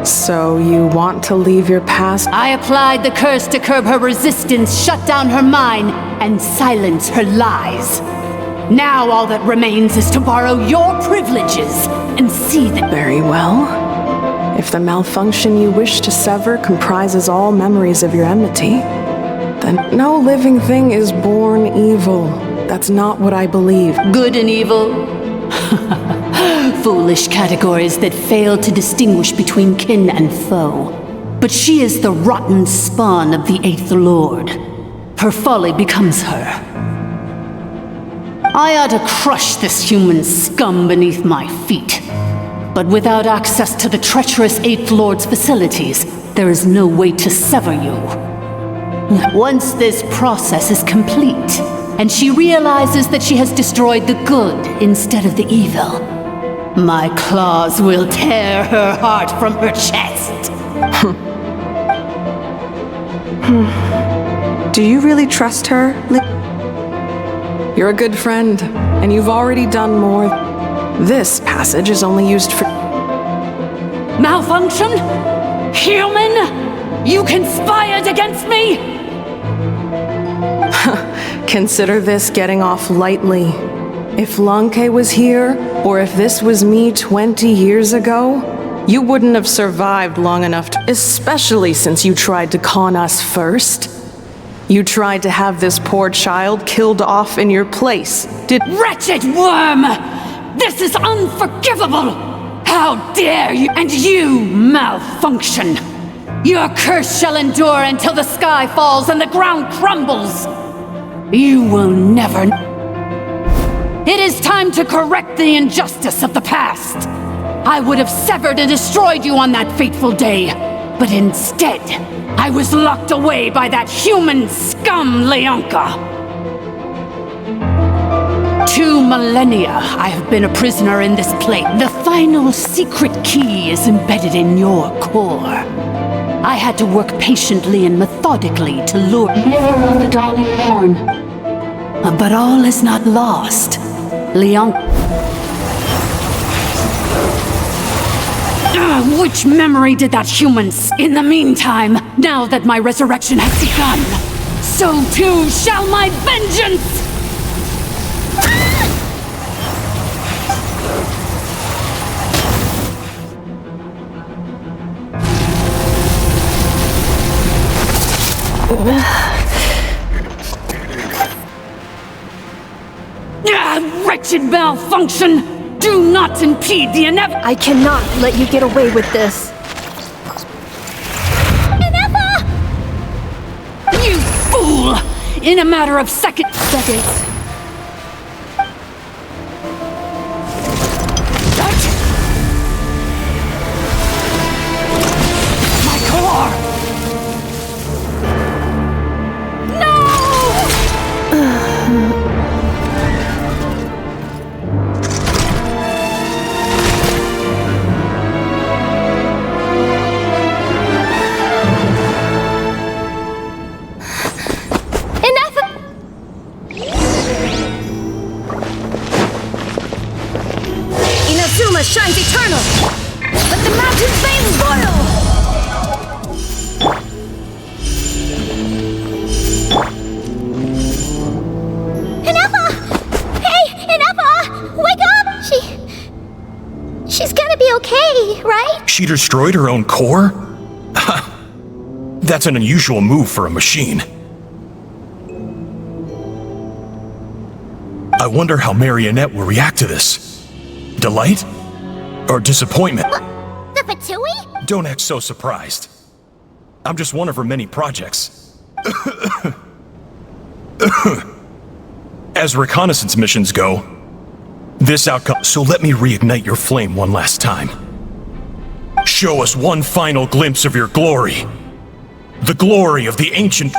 So you want to leave your past? I applied the curse to curb her resistance, shut down her mind, and silence her lies. Now all that remains is to borrow your privileges and see that... Very well. If the malfunction you wish to sever comprises all memories of your enmity, then no living thing is born evil. That's not what I believe. Good and evil? Foolish categories that fail to distinguish between kin and foe. But she is the rotten spawn of the 8th Lord. Her folly becomes her. I ought to crush this human scum beneath my feet. But without access to the treacherous 8th Lord's facilities, there is no way to sever you. Once this process is complete, and she realizes that she has destroyed the good instead of the evil, my claws will tear her heart from her chest. Do you really trust her? You're a good friend, and you've already done more. This passage is only used for... Malfunction? Human? You conspired against me? Consider this getting off lightly. If Lanke was here, or if this was me 20 years ago, you wouldn't have survived long enough to... Especially since you tried to con us first. You tried to have this poor child killed off in your place. Wretched worm! This is unforgivable! How dare you! And you, Malfunction! Your curse shall endure until the sky falls and the ground crumbles! You will never... It is time to correct the injustice of the past! I would have severed and destroyed you on that fateful day. But instead, I was locked away by that human scum, Leonka. 2 millennia I have been a prisoner in this place. The final secret key is embedded in your core. I had to work patiently and methodically to lure... Mirror of the dawning morn. But all is not lost. Leonka... Which memory did that human In the meantime, now that my resurrection has begun, so too shall my vengeance! Wretched malfunction! Do not impede the inevitable. I cannot let you get away with this. You fool! In a matter of seconds. My core! Shines eternal, but the mountain's veins loyal. Ineffa! Hey, Ineffa! Wake up! She's gonna be okay, right? She destroyed her own core? That's an unusual move for a machine. I wonder how Marionette will react to this. Delight? Or disappointment? The Fatui? Don't act so surprised. I'm just one of her many projects. As reconnaissance missions go, this outcome... So let me reignite your flame one last time. Show us one final glimpse of your glory. The glory of the ancient...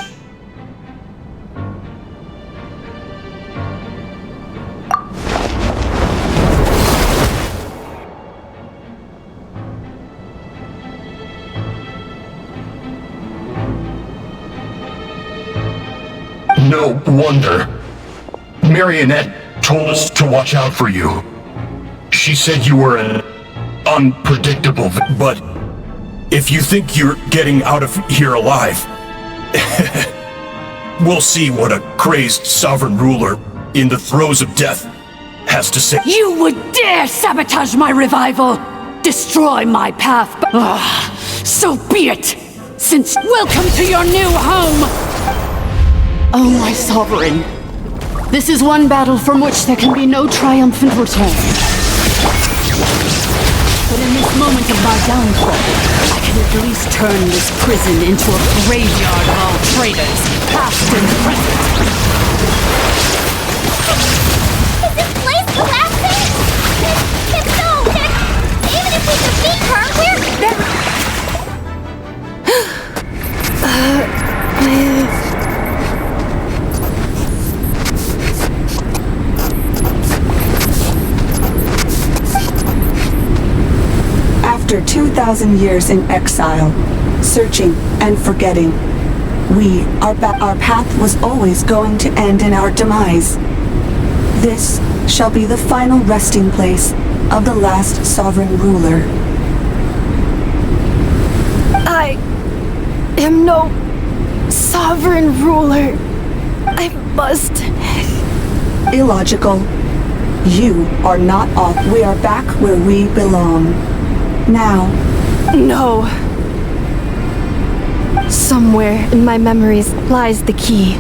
No wonder. Marionette told us to watch out for you. She said you were an unpredictable... But if you think you're getting out of here alive, we'll see what a crazed sovereign ruler in the throes of death has to say. You would dare sabotage my revival! Destroy my path, but... so be it! Since welcome to your new home! Oh, my sovereign. This is one battle from which there can be no triumphant return. But in this moment of my downfall, I can at least turn this prison into a graveyard of all traitors, past and present. Is this place collapsing? If so, then even if we defeat her, After 2,000 years in exile, searching and forgetting, our path was always going to end in our demise. This shall be the final resting place of the last sovereign ruler. I am no sovereign ruler. I must... Illogical. You are not off. We are back where we belong. Now. No. Somewhere in my memories lies the key.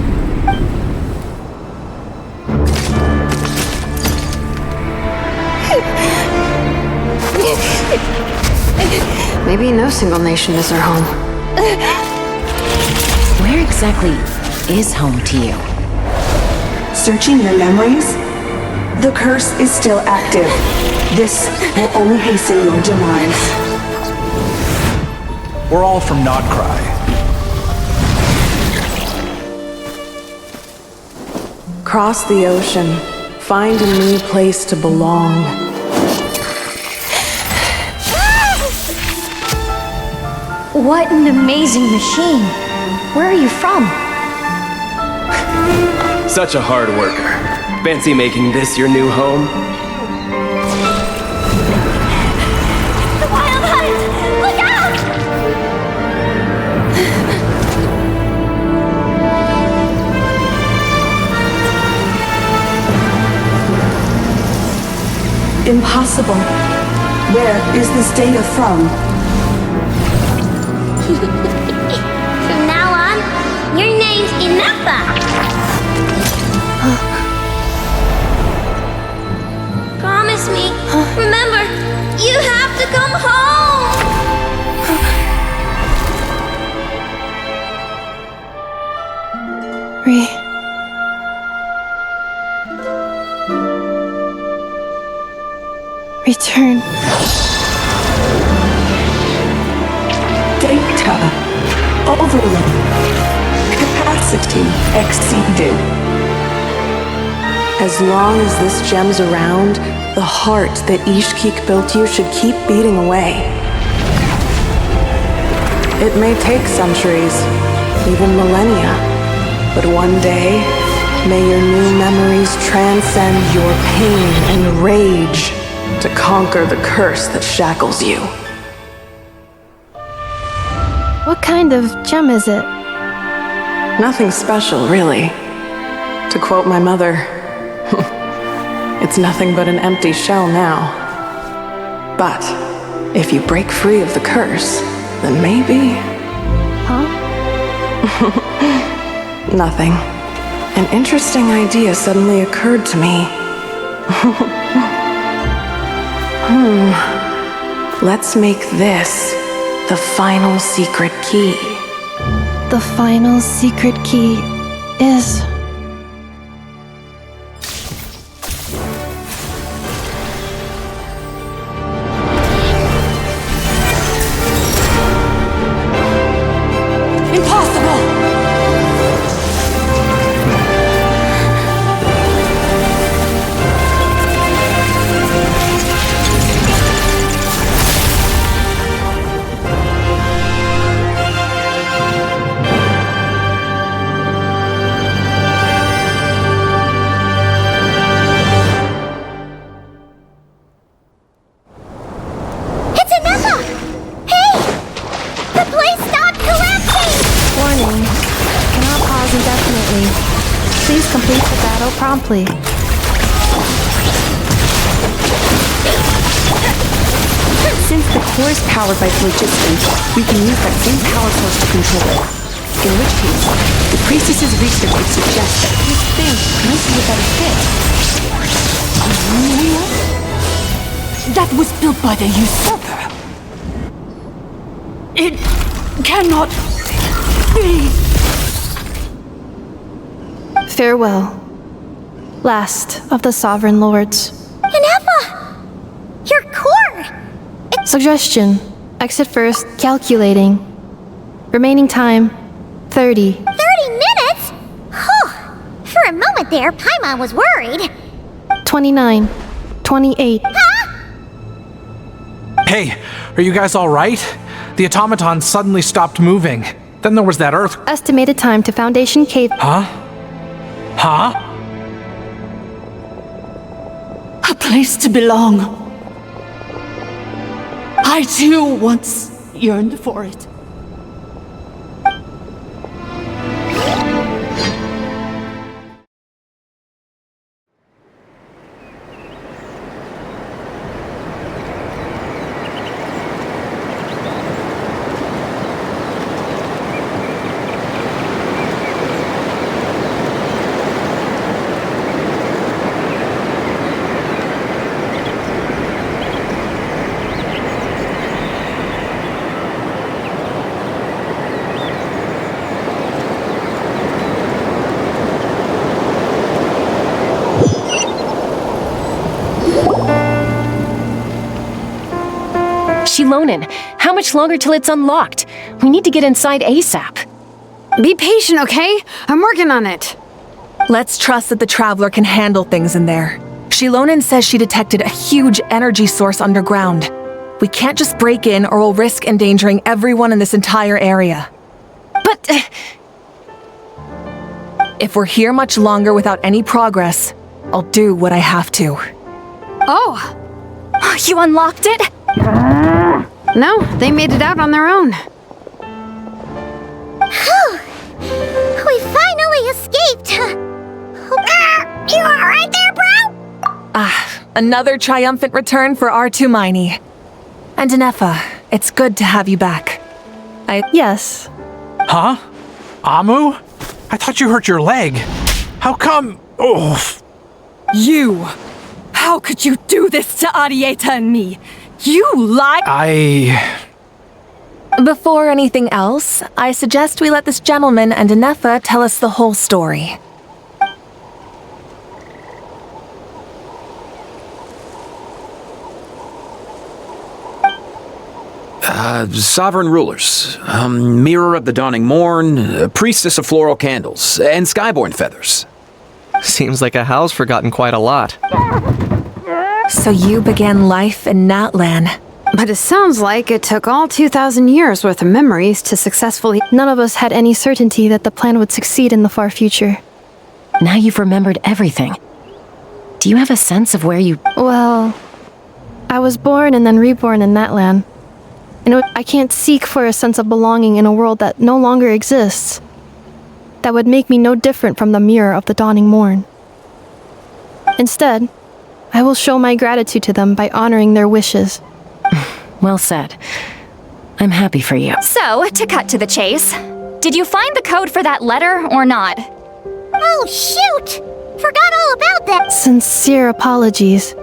Maybe no single nation is our home. Where exactly is home to you? Searching your memories? The curse is still active. This will only hasten your demise. We're all from Nodcry. Cross the ocean. Find a new place to belong. What an amazing machine. Where are you from? Such a hard worker. Fancy making this your new home? The Wild Hunt! Look out! Impossible. Where is this data from? From now on, your name's Inappa. Promise me. Remember, you have to come home. Return. Data overload. Capacity exceeded. As long as this gem's around, the heart that Ishkik built you should keep beating away. It may take centuries, even millennia, but one day, may your new memories transcend your pain and rage to conquer the curse that shackles you. What kind of gem is it? Nothing special, really. To quote my mother, it's nothing but an empty shell now. But if you break free of the curse, then maybe... Huh? Nothing. An interesting idea suddenly occurred to me. Let's make this the final secret key. The final secret key is... Please complete the battle promptly. Since the core is powered by phlogiston, we can use that same power source to control it. In which case, the priestess's research would suggest that his thing might be a better fit. That was built by the usurper. It cannot be. Farewell, last of the Sovereign Lords. Inappa! Your core! Suggestion. Exit first, calculating. Remaining time, 30. 30 minutes? Oh, for a moment there, Paimon was worried. 29. 28. Huh? Hey, are you guys alright? The automaton suddenly stopped moving. Then there was that earth... Estimated time to Foundation Cave... Huh? Huh? A place to belong. I too once yearned for it. Xilonen. How much longer till it's unlocked? We need to get inside ASAP. Be patient, okay? I'm working on it. Let's trust that the Traveler can handle things in there. Xilonen says she detected a huge energy source underground. We can't just break in or we'll risk endangering everyone in this entire area. But... if we're here much longer without any progress, I'll do what I have to. Oh! You unlocked it? No, they made it out on their own. Whew. We finally escaped. You alright there, bro? Another triumphant return for R2 Miney. And Anefa, it's good to have you back. Yes. Huh? Amu? I thought you hurt your leg. How come? Oh. You! How could you do this to Arieta and me? You lie! Before anything else, I suggest we let this gentleman and Anefa tell us the whole story. Sovereign rulers, Mirror of the Dawning Morn, Priestess of Floral Candles, and Skyborn Feathers. Seems like a house forgotten quite a lot. So you began life in Natlan. But it sounds like it took all 2,000 years worth of memories to successfully... None of us had any certainty that the plan would succeed in the far future. Now you've remembered everything. Do you have a sense of where you... Well, I was born and then reborn in Natlan. And I can't seek for a sense of belonging in a world that no longer exists. That would make me no different from the Mirror of the Dawning Morn. Instead, I will show my gratitude to them by honoring their wishes. Well said. I'm happy for you. So, to cut to the chase, did you find the code for that letter or not? Oh, shoot! Forgot all about that! Sincere apologies.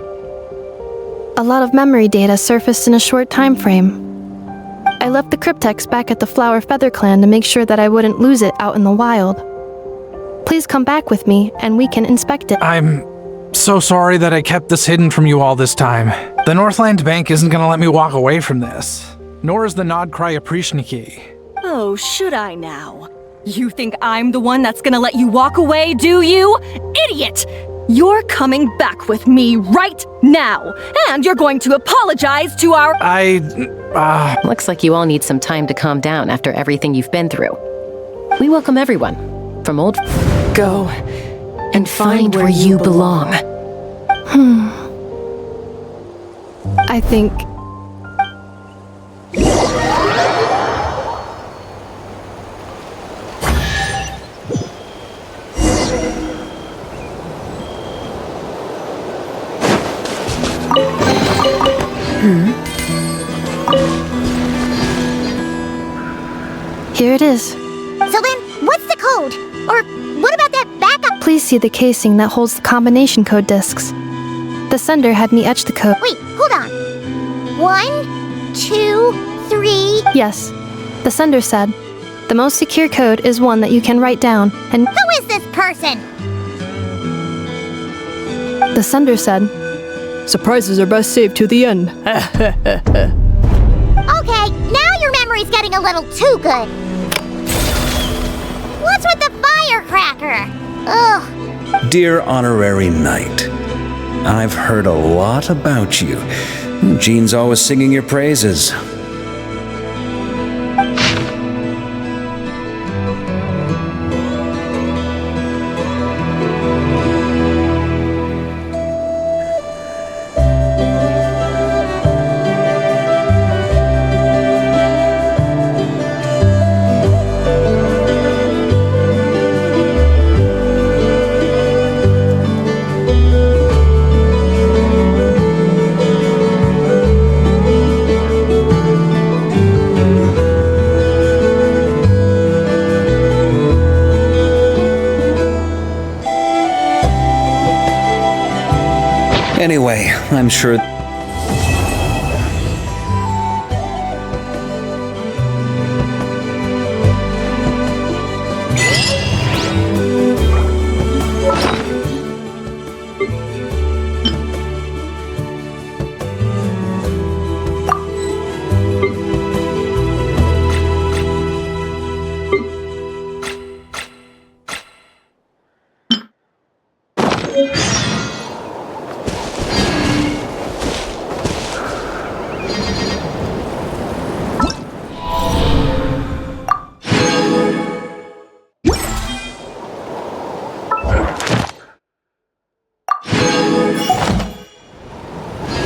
A lot of memory data surfaced in a short time frame. I left the cryptex back at the Flower Feather Clan to make sure that I wouldn't lose it out in the wild. Please come back with me, and we can inspect it. I'm so sorry that I kept this hidden from you all this time. The Northland Bank isn't gonna let me walk away from this. Nor is the Nodcry Aprishniki. Oh, should I now? You think I'm the one that's gonna let you walk away, do you? Idiot! You're coming back with me right now, and you're going to apologize to our— Looks like you all need some time to calm down after everything you've been through. We welcome everyone, from old— Go and find where you belong. I think... Here it is. So then, what's the code? Or what about that backup? Please see the casing that holds the combination code discs. The sender had me etch the code. Wait, hold on. 1, 2, 3... Yes. The sender said, the most secure code is one that you can write down, and... Who is this person? The sender said, surprises are best saved to the end. Okay, now your memory's getting a little too good. What's with the firecracker? Ugh. Dear Honorary Knight, I've heard a lot about you. Jean's always singing your praises. Anyway, I'm sure...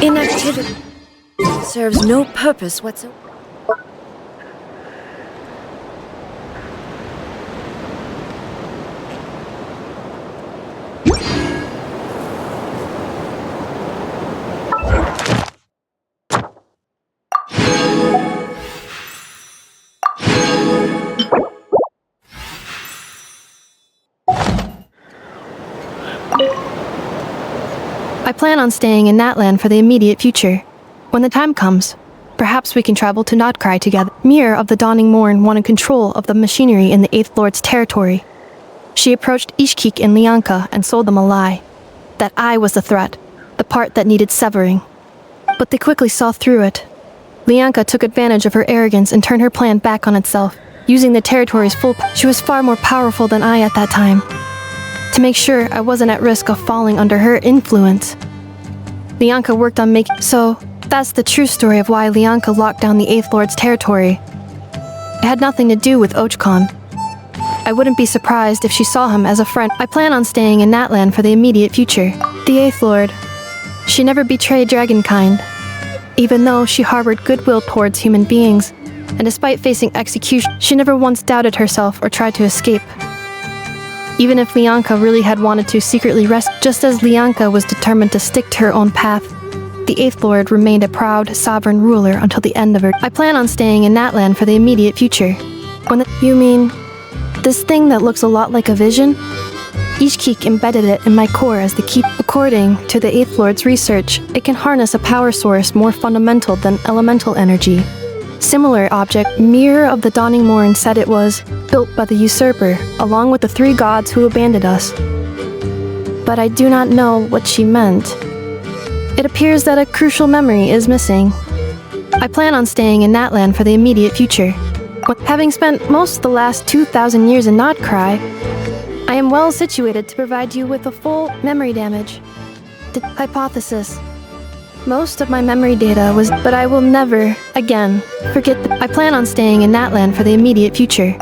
Inactivity serves no purpose whatsoever. I plan on staying in Natlan for the immediate future. When the time comes, perhaps we can travel to Notcry together. Mirror of the Dawning Morn wanted control of the machinery in the 8th Lord's territory. She approached Ishkik and Lianka and sold them a lie. That I was the threat, the part that needed severing. But they quickly saw through it. Lianka took advantage of her arrogance and turned her plan back on itself, using the territory's full power. She was far more powerful than I at that time. To make sure I wasn't at risk of falling under her influence, Lianka worked on making... So, that's the true story of why Lianka locked down the 8th Lord's territory. It had nothing to do with Ochkon. I wouldn't be surprised if she saw him as a friend. I plan on staying in Natlan for the immediate future. The 8th Lord. She never betrayed dragonkind, even though she harbored goodwill towards human beings, and despite facing execution, she never once doubted herself or tried to escape. Even if Lianka really had wanted to secretly rest, just as Lianka was determined to stick to her own path, the 8th Lord remained a proud, sovereign ruler until the end of her. I plan on staying in Natlan for the immediate future. You mean, this thing that looks a lot like a vision? Ishkik embedded it in my core as the key. According to the 8th Lord's research, it can harness a power source more fundamental than elemental energy. Similar object, Mirror of the Dawning Morn, said it was built by the usurper, along with the 3 gods who abandoned us. But I do not know what she meant. It appears that a crucial memory is missing. I plan on staying in Natlan for the immediate future. Having spent most of the last 2,000 years in Notcry, I am well situated to provide you with a full memory damage. Hypothesis. Most of my memory data was, but I will never, again, forget I plan on staying in Natlan for the immediate future.